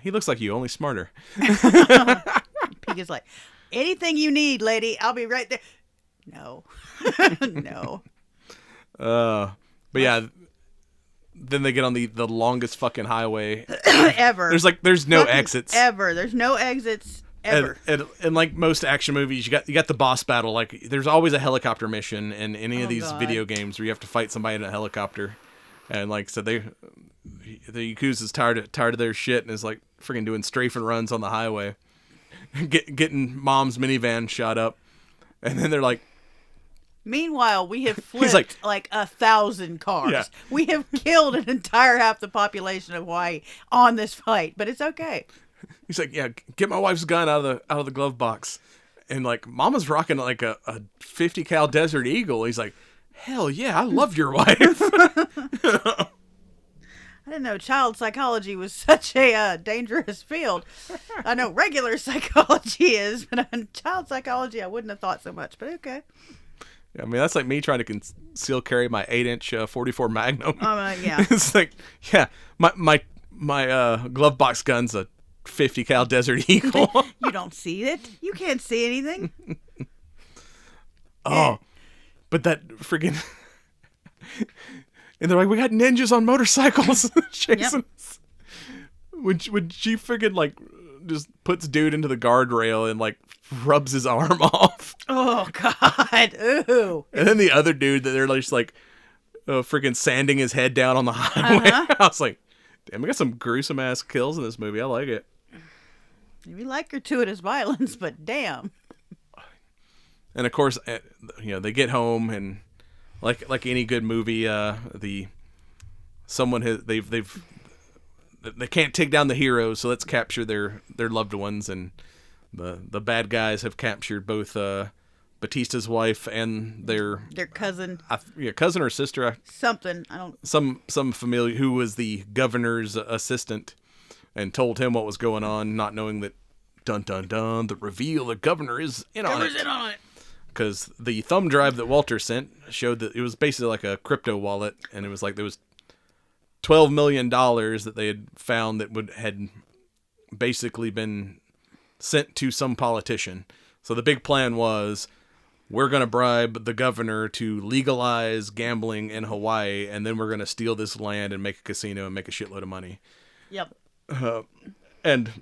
He looks like you, only smarter. Pika's like, "Anything you need, lady, I'll be right there." No, no. But yeah. Then they get on the longest fucking highway ever. There's no exits ever. There's no exits ever. And like most action movies, you got the boss battle. Like there's always a helicopter mission in any of these video games where you have to fight somebody in a helicopter. And like so the Yakuza's tired of their shit and is like freaking doing strafing runs on the highway, getting mom's minivan shot up, and then they're like. Meanwhile, we have flipped like 1,000 cars. Yeah. We have killed an entire half the population of Hawaii on this fight, but it's okay. He's like, yeah, get my wife's gun out of the glove box, and like, Mama's rocking like a 50 cal Desert Eagle. He's like, hell yeah, I love your wife. I didn't know child psychology was such a dangerous field. I know regular psychology is, but on child psychology, I wouldn't have thought so much. But okay. I mean, that's like me trying to conceal carry my 8-inch 44 Magnum. Yeah. It's like, yeah, my glove box gun's a 50 cal Desert Eagle. You don't see it. You can't see anything. Oh, but that friggin'... And they're like, we got ninjas on motorcycles chasing us. When she friggin' like just puts dude into the guardrail and like rubs his arm off. Oh God! Ooh! And then the other dude that they're just like freaking sanding his head down on the highway. I was like, damn, we got some gruesome ass kills in this movie. I like it. We like gratuitous violence, but damn. And of course, they get home and like any good movie, they can't take down the heroes, so let's capture their loved ones, and the bad guys have captured both Batista's wife and their cousin. Cousin or sister. Something I don't. Some familiar who was the governor's assistant, and told him what was going on, not knowing that dun dun dun the reveal the governor is in on it. Because the thumb drive that Walter sent showed that it was basically like a crypto wallet, and it was like there was $12 million that they had found that had basically been sent to some politician. So the big plan was, we're going to bribe the governor to legalize gambling in Hawaii, and then we're going to steal this land and make a casino and make a shitload of money. Yep. And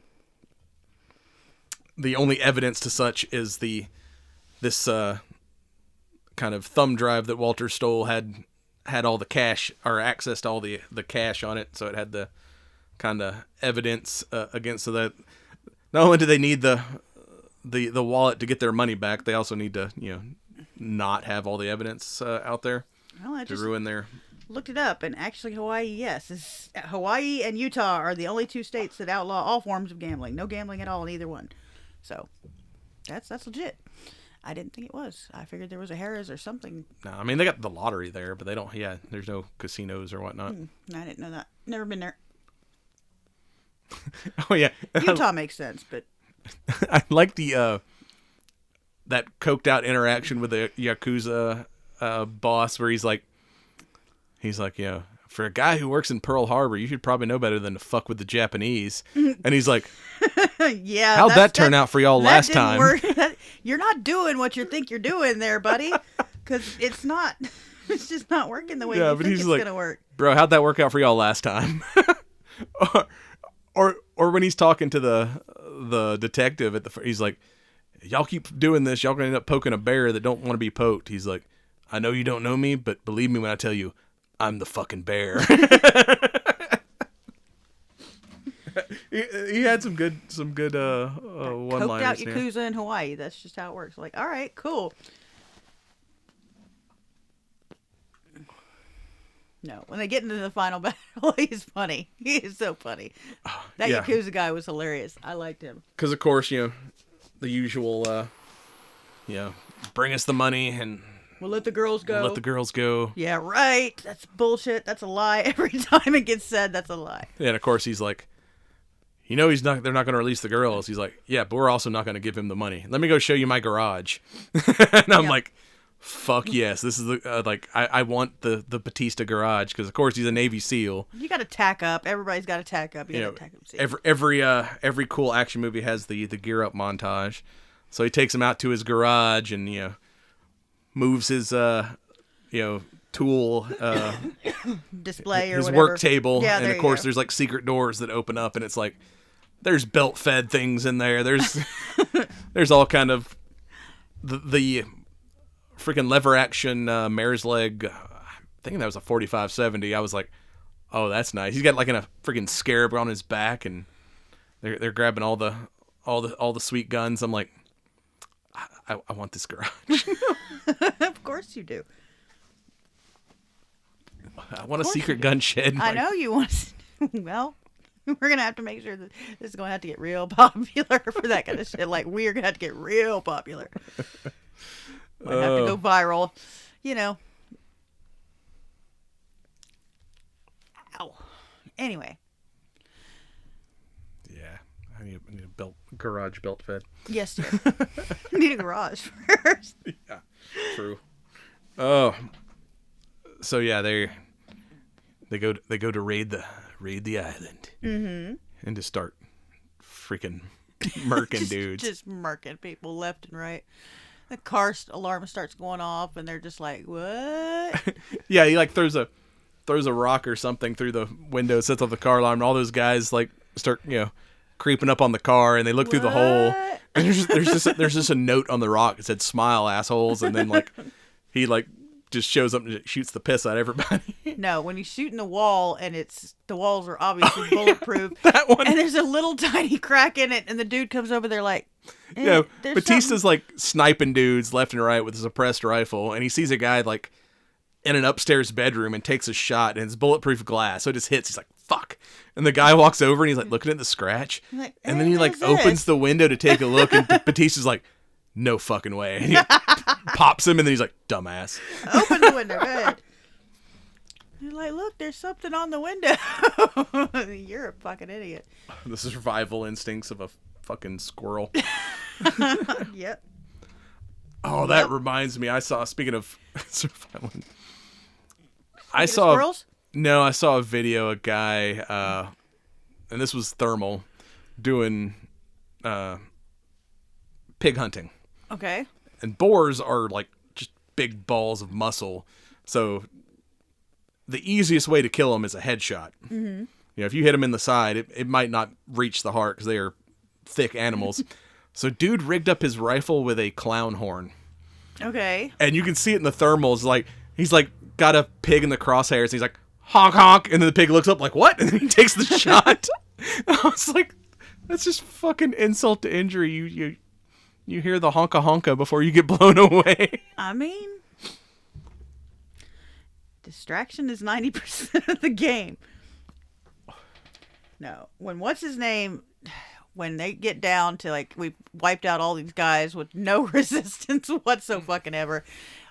the only evidence to such is this kind of thumb drive that Walter stole had all the cash, or access to all the cash on it, so it had the kind of evidence against, so that not only do they need the wallet to get their money back, they also need to not have all the evidence out there to ruin their. Looked it up, and actually Hawaii, Hawaii and Utah are the only two states that outlaw all forms of gambling. No gambling at all in either one. So that's legit. I didn't think it was. I figured there was a Harrah's or something. No, I mean, they got the lottery there, but they don't. Yeah, there's no casinos or whatnot. I didn't know that. Never been there. Oh yeah, Utah makes sense, but I like the that coked out interaction with the Yakuza boss, where he's like, for a guy who works in Pearl Harbor, you should probably know better than to fuck with the Japanese. And he's like, yeah, how'd that turn out for y'all last time? You're not doing what you think you're doing there, buddy. Because it's not. It's just not working the way you think it's going to work. Bro, how'd that work out for y'all last time? or when he's talking to the detective he's like, y'all keep doing this, y'all going to end up poking a bear that don't want to be poked. He's like, I know you don't know me, but believe me when I tell you, I'm the fucking bear. he had some good one-liners. Coked out Yakuza in Hawaii. That's just how it works. Like, all right, cool. No, when they get into the final battle, he's funny. He is so funny. That yeah. Yakuza guy was hilarious. I liked him. Because, of course, the usual, bring us the money and We'll let the girls go. let the girls go. Yeah, right. That's bullshit. That's a lie. Every time it gets said, that's a lie. And, of course, he's like, they're not going to release the girls. He's like, yeah, but we're also not going to give him the money. Let me go show you my garage. And I'm like, fuck yes. This is I want the Batista garage because, of course, he's a Navy SEAL. You got to tack up. Everybody's got to tack up. You got to tack up. Every cool action movie has the gear up montage. So he takes him out to his garage and moves his tool display or his whatever. work table. Yeah, and of course there's like secret doors that open up and it's like there's belt fed things in there. There's all kind of the freaking lever action mare's leg. I think that was a 45-70. I was like, oh, that's nice. He's got like a freaking scarab on his back and they're grabbing all the sweet guns. I'm like, I want this garage. Of course you do. I want a secret gun shed. I know you want to. Well, we're going to have to make sure that this is going to have to get real popular for that kind of shit. Like, we're going to have to get real popular. Might have to go viral. Ow. Anyway. Yeah. I need a garage belt fed. Yes, sir. I need a garage first. Yeah, true. Oh, so yeah, they go to raid the island, and to start freaking murking dudes, just murking people left and right. The car alarm starts going off, and they're just like, "What?" Yeah, he like throws a rock or something through the window, sets off the car alarm, and all those guys like start creeping up on the car, and they look through the hole, and there's just a note on the rock that said "Smile, assholes," and then like he like just shows up and shoots the piss out of everybody. No, when he's shooting the wall and the walls are obviously bulletproof, that one, and there's a little tiny crack in it, and the dude comes over there like, Batista's like sniping dudes left and right with a suppressed rifle, and he sees a guy like in an upstairs bedroom and takes a shot, and it's bulletproof glass, so it just hits. He's like, fuck. And the guy walks over and he's like looking at the scratch, like, and then he like opens the window to take a look, and Batista's like, no fucking way. And he pops him, and then he's like, dumbass. Open the window, go ahead. You're like, look, there's something on the window. You're a fucking idiot. The survival instincts of a fucking squirrel. Yep. Oh, that reminds me. Speaking of survival, Squirrels? No, I saw a video, a guy, and this was thermal, doing pig hunting. Okay. And boars are like just big balls of muscle. So the easiest way to kill them is a headshot. Mm-hmm. If you hit them in the side, it might not reach the heart because they are thick animals. So dude rigged up his rifle with a clown horn. Okay. And you can see it in the thermals. Like he's like got a pig in the crosshairs. And he's like, honk, honk. And then the pig looks up like, what? And then he takes the shot. I was like, that's just fucking insult to injury. You hear the honka honka before you get blown away. I mean, distraction is 90% of the game. No. When they get down to like, we've wiped out all these guys with no resistance whatsoever.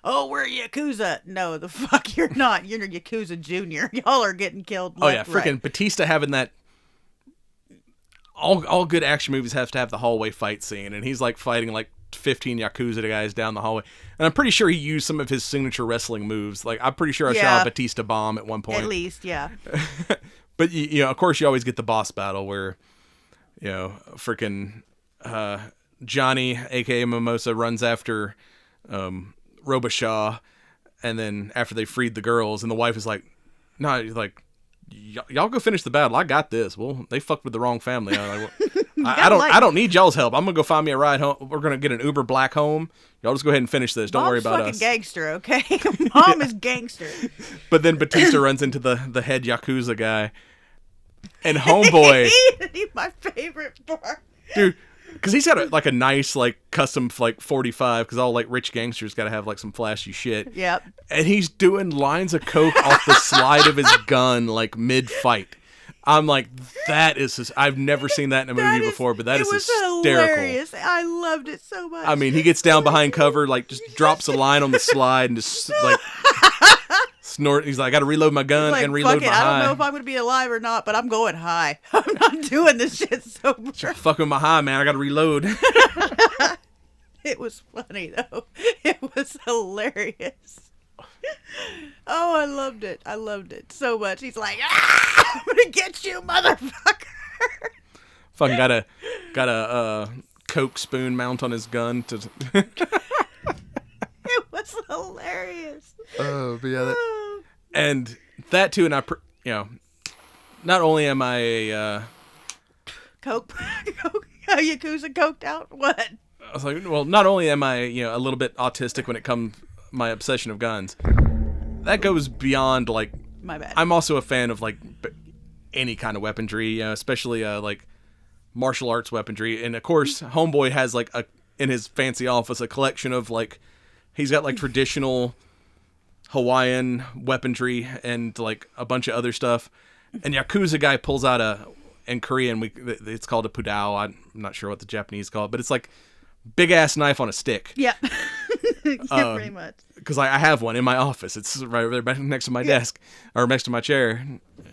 Oh, we're Yakuza. No, the fuck you're not. You're Yakuza Junior. Y'all are getting killed. Oh yeah, freaking Batista having that. All good action movies have to have the hallway fight scene, and he's like fighting like 15 Yakuza guys down the hallway. And I'm pretty sure he used some of his signature wrestling moves. Like I'm pretty sure I saw a Batista bomb at one point. At least, yeah. But of course, you always get the boss battle where, freaking Johnny, aka Mimosa, runs after Robichaud, and then after they freed the girls, and the wife is like, "No, like, y'all go finish the battle. I got this." Well, they fucked with the wrong family. I'm like, well, I don't need y'all's help. I'm gonna go find me a ride home. We're gonna get an Uber black home. Y'all just go ahead and finish this. Don't worry about fucking us. Gangster, okay? Mom is gangster. But then Batista runs into the head Yakuza guy, and homeboy. He's my favorite part. Dude, because he's got like a nice like custom like 45, because all like rich gangsters got to have like some flashy shit. Yep. And he's doing lines of coke off the slide of his gun like mid-fight. I'm like, that is I've never seen that in a movie before, but that is hysterical. Hilarious. I loved it so much. I mean, he gets down behind cover, like just drops a line on the slide and just like snort. He's like, I got to reload my gun and reload fuck it. my I high. don't know if I'm going to be alive or not, but I'm going high. I'm not doing this shit sober. Fucking my high, man. I got to reload. It was funny though. It was hilarious. Oh, I loved it. I loved it so much. He's like, I'm gonna get you, motherfucker. Fucking got a coke spoon mount on his gun to. It was hilarious. Oh, but yeah, and that too, and not only am I a Coke, Yakuza coked out. What? I was like, well, not only am I a little bit autistic when it comes my obsession of guns, that goes beyond like. My bad. I'm also a fan of like any kind of weaponry, especially like martial arts weaponry, and of course, Homeboy has like in his fancy office a collection of like he's got like traditional Hawaiian weaponry and like a bunch of other stuff. And Yakuza guy pulls out in Korean it's called a pudao. I'm not sure what the Japanese call it, but it's like big ass knife on a stick. Yeah. Yeah, pretty much. Because I have one in my office. It's right over there next to my desk or next to my chair.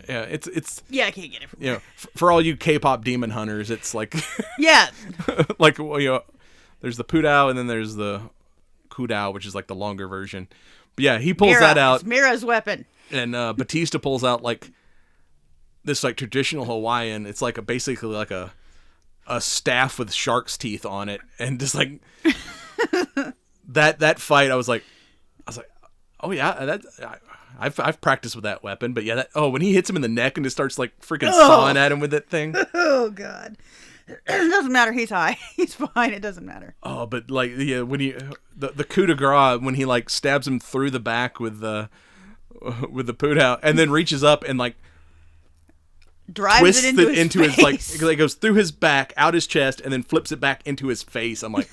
Yeah, it's. Yeah, I can't get it. From for all you K-pop demon hunters, it's like. Yeah. Like there's the pudao and then there's the kudao, which is like the longer version. But yeah, he pulls that out. It's Mira's weapon. And Batista pulls out like this like traditional Hawaiian. It's like basically like a staff with shark's teeth on it, and just like that fight, I was like, oh yeah, I've practiced with that weapon, but yeah, when he hits him in the neck and just starts like freaking sawing at him with that thing. Oh god, it doesn't matter. He's high. He's fine. It doesn't matter. Oh, but like when the coup de grace, when he like stabs him through the back with the pudao, and then reaches up and like. Drives twists it it into his face. like it goes through his back, out his chest, and then flips it back into his face. I'm like,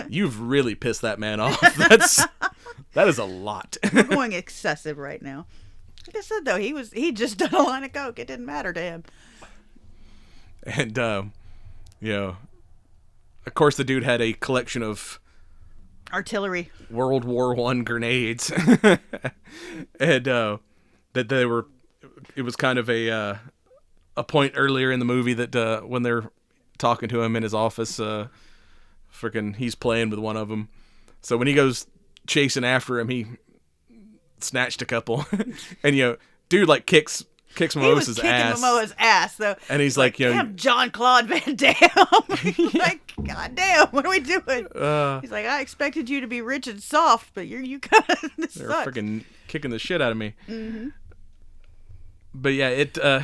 you've really pissed that man off. That is a lot. We're going excessive right now. Like I said though, he just done a line of coke. It didn't matter to him. And of course the dude had a collection of artillery, World War I grenades, and that they were. It was kind of a point earlier in the movie that when they're talking to him in his office, he's playing with one of them. So when he goes chasing after him, he snatched a couple, and dude like kicks Mimosas' ass. Momoa's ass though, and he's like damn, Jean-Claude Van Damme. Like, god damn, what are we doing? He's like, I expected you to be rich and soft, but you kind of they're freaking kicking the shit out of me. Mm-hmm. But yeah,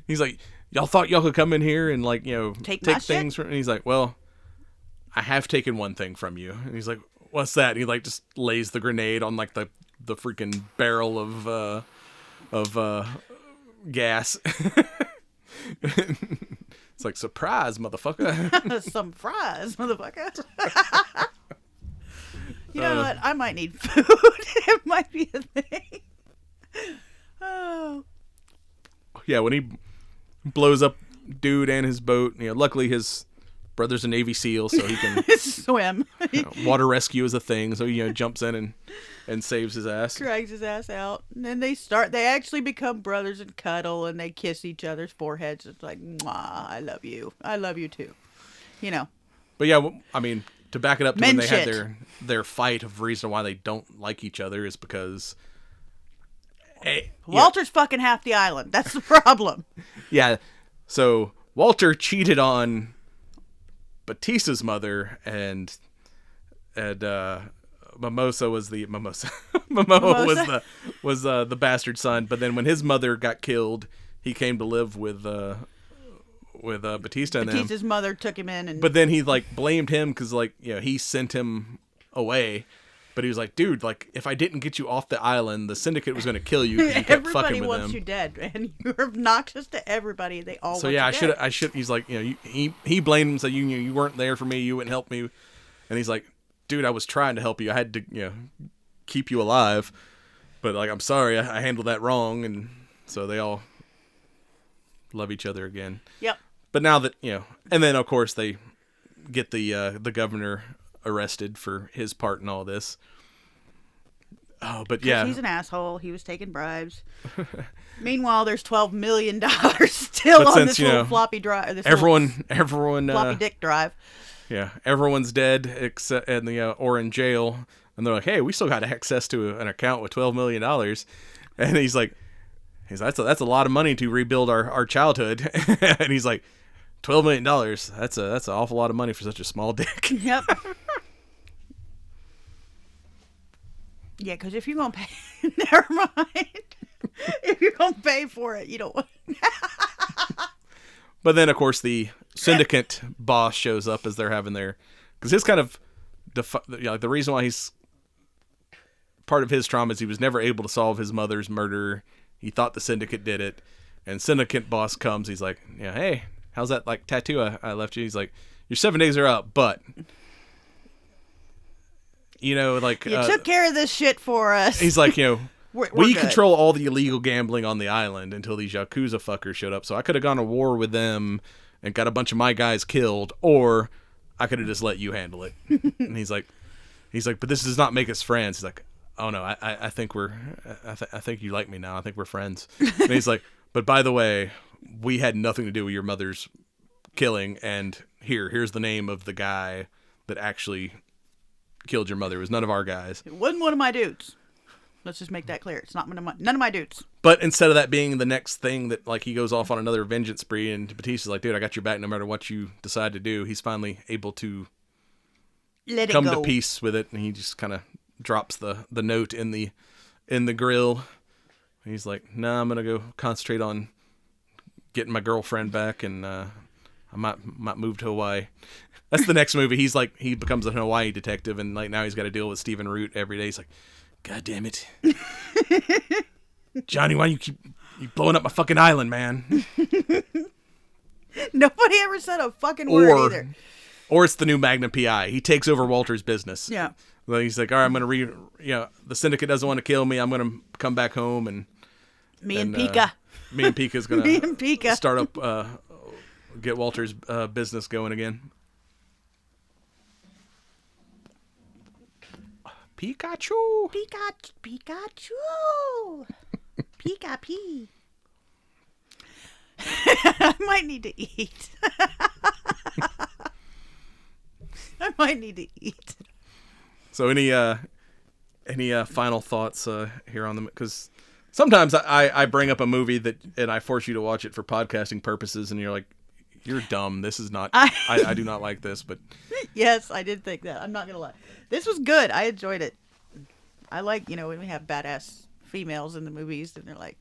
he's like, y'all thought y'all could come in here and like, take things from, and he's like, well, I have taken one thing from you. And he's like, what's that? And he like just lays the grenade on like the freaking barrel of gas. It's like, surprise, motherfucker. Some fries, motherfucker. You know what? I might need food. It might be a thing. Oh. Yeah, when he blows up dude and his boat, luckily his brother's a Navy SEAL, so he can swim. Water rescue is a thing, so he jumps in and saves his ass. Drags his ass out. And then they actually become brothers and cuddle, and they kiss each other's foreheads. It's like, mwah, I love you. I love you too. But yeah, I mean, to back it up to Men when they shit. had their fight of reason why they don't like each other is because... Walter's fucking half the island. That's the problem. Yeah. So Walter cheated on Batista's mother, and Mimosa was the Momoa was the bastard son. But then when his mother got killed, he came to live with Batista and them. Batista's mother took him in, and but then he like blamed him because he sent him away. But he was like, dude, like, if I didn't get you off the island, the syndicate was going to kill you because you kept Everybody fucking with wants them. you dead, and you're obnoxious to everybody. They all So want yeah, you dead. I should. He's like, you know, he blamed him, said you weren't there for me, you wouldn't help me, and he's like, dude, I was trying to help you. I had to, you know, keep you alive, but like, I'm sorry, I handled that wrong, and so they all love each other again. Yep. But now that, you know, and then of course they get the governor arrested for his part in all this. Oh, but yeah, He's an asshole. He was taking bribes. Meanwhile, there's $12 million still on this little floppy drive. Everyone, floppy dick drive. Yeah, everyone's dead except or in jail, and they're like, "Hey, we still got access to an account with $12 million," and he's like, "That's a lot of money to rebuild our childhood," and he's like, $12 million. That's an awful lot of money for such a small dick. Yep. Yeah, because if you're gonna pay, never mind. If you're gonna pay for it, you don't want. But then, of course, the syndicate boss shows up as they're having their, because his kind of, the reason why he's part of his trauma is he was never able to solve his mother's murder. He thought the syndicate did it, and syndicate boss comes. He's like, yeah, hey, how's that like tattoo I left you? He's like, your 7 days are up, but. You know, like... You took care of this shit for us. He's like, you know, we control all the illegal gambling on the island until these Yakuza fuckers showed up. So I could have gone to war with them and got a bunch of my guys killed, or I could have just let you handle it. And he's like, but this does not make us friends. He's like, oh no, I think I think you like me now. I think we're friends. And he's like, but by the way, we had nothing to do with your mother's killing, and here's the name of the guy that actually killed your mother. It was none of our guys. It wasn't one of my dudes. Let's just make that clear. It's not none of my dudes. But instead of that being the next thing that, like, he goes off on another vengeance spree, and Batista's like, dude, I got your back no matter what you decide to do. He's finally able to come to peace with it, and he just kind of drops the note in the grill. He's like, nah, I'm gonna go concentrate on getting my girlfriend back, and I might move to Hawaii. That's the next movie. He's like, he becomes a Hawaii detective, and like now he's got to deal with Stephen Root every day. He's like, God damn it, Johnny, why you keep blowing up my fucking island, man? Nobody ever said a fucking word either. Or it's the new Magnum PI. He takes over Walter's business. Yeah. Well, he's like, all right, I'm gonna the syndicate doesn't want to kill me. I'm gonna come back home and me and Pika gonna start up get Walter's business going again. Pikachu! Pikachu! Pika P. I might need to eat. So any final thoughts here on them? Because sometimes I bring up a movie and I force you to watch it for podcasting purposes, and you're like, you're dumb. This is not. I do not like this, but yes, I did think that. I'm not gonna lie. This was good. I enjoyed it. I like, when we have badass females in the movies, and they're like,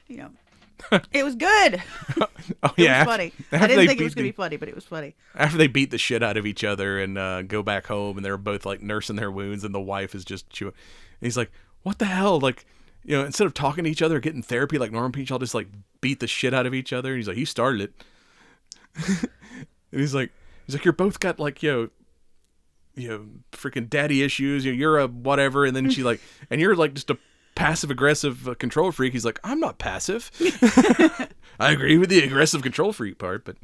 it was good. Oh yeah, it was funny. I didn't think it was gonna be funny, but it was funny. After they beat the shit out of each other and go back home, and they're both like nursing their wounds, and the wife is just chewing. And he's like, "What the hell?" Like, instead of talking to each other, getting therapy like normal people, just like beat the shit out of each other. And he's like, "He started it." And he's like, you're both got like, freaking daddy issues. You're a whatever, and then and you're like just a passive aggressive control freak. He's like, I'm not passive. I agree with the aggressive control freak part, but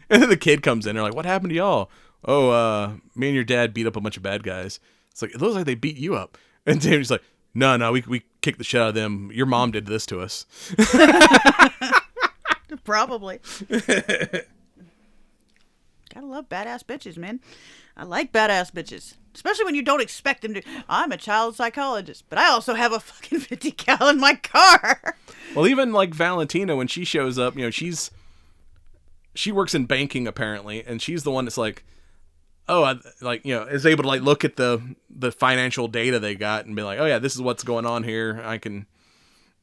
and then the kid comes in. They're like, what happened to y'all? Oh, me and your dad beat up a bunch of bad guys. It's like, it looks like they beat you up. And David's like, no, we kicked the shit out of them. Your mom did this to us. Probably. Gotta love badass bitches, man. I like badass bitches. Especially when you don't expect them to. I'm a child psychologist, but I also have a fucking 50 cal in my car. Well, even like Valentina, when she shows up, she works in banking apparently, and she's the one that's like, is able to like look at the financial data they got and be like, oh yeah, this is what's going on here. I can,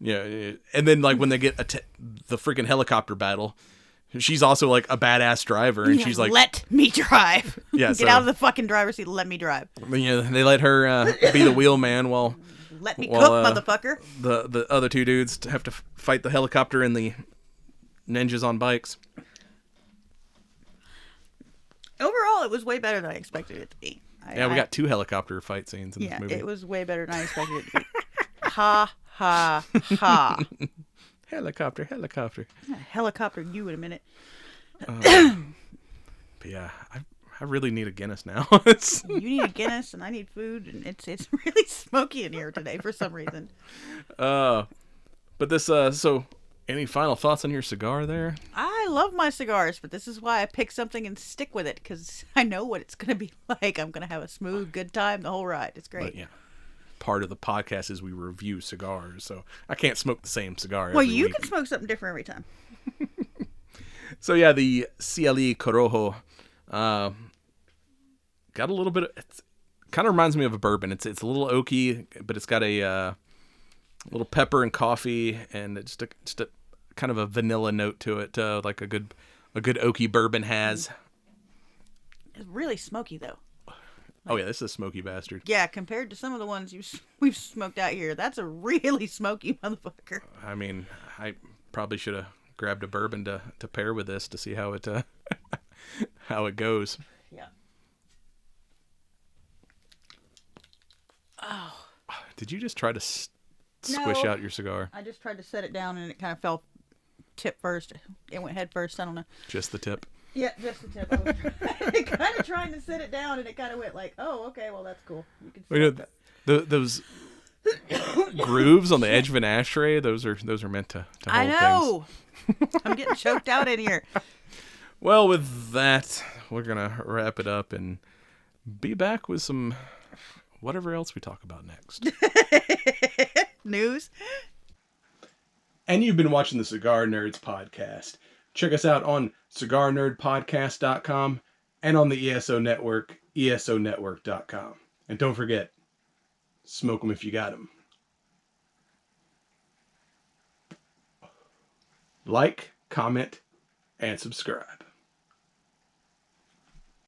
and then like when they get the freaking helicopter battle, she's also like a badass driver, and she's like, let me drive. Yeah, Get so- out of the fucking driver's seat. Let me drive. they let her be the wheelman while Let me Well, cook, motherfucker. the other two dudes have to fight the helicopter and the ninjas on bikes. Overall, it was way better than I expected it to be. Yeah, we got 2 helicopter fight scenes in this movie. It was way better than I expected it to be. Ha, ha, ha. Helicopter. Helicopter you in a minute. But yeah, I really need a Guinness now. You need a Guinness and I need food, and it's really smoky in here today for some reason. But this so any final thoughts on your cigar there? I love my cigars, but this is why I pick something and stick with it, because I know what it's going to be like. I'm going to have a smooth, good time the whole ride. It's great. But yeah, part of the podcast is we review cigars, so I can't smoke the same cigar Well, every you week. can smoke something different every time. So yeah, the CLE Corojo got a little bit of, it kind of reminds me of a bourbon. It's a little oaky, but it's got a little pepper and coffee, and it's just a kind of a vanilla note to it, like a good oaky bourbon has. It's really smoky, though. Oh yeah, this is a smoky bastard. Yeah, compared to some of the ones we've smoked out here, that's a really smoky motherfucker. I mean, I probably should have grabbed a bourbon to pair with this to see how it how it goes. Yeah. Oh. Did you just try to squish out your cigar? I just tried to set it down and it kind of fell tip first. It went head first. I don't know. Just the tip. Yeah, just the tip. I was kind of trying to sit it down, and it kind of went like, "Oh, okay, well that's cool." You can see Those grooves on the edge of an ashtray. Those are meant to hold I know. things. I'm getting choked out in here. Well, with that, we're gonna wrap it up and be back with some whatever else we talk about next. News. And you've been watching the Cigar Nerds podcast. Check us out on cigarnerdpodcast.com and on the ESO Network, esonetwork.com. And don't forget, smoke them if you got them. Like, comment, and subscribe.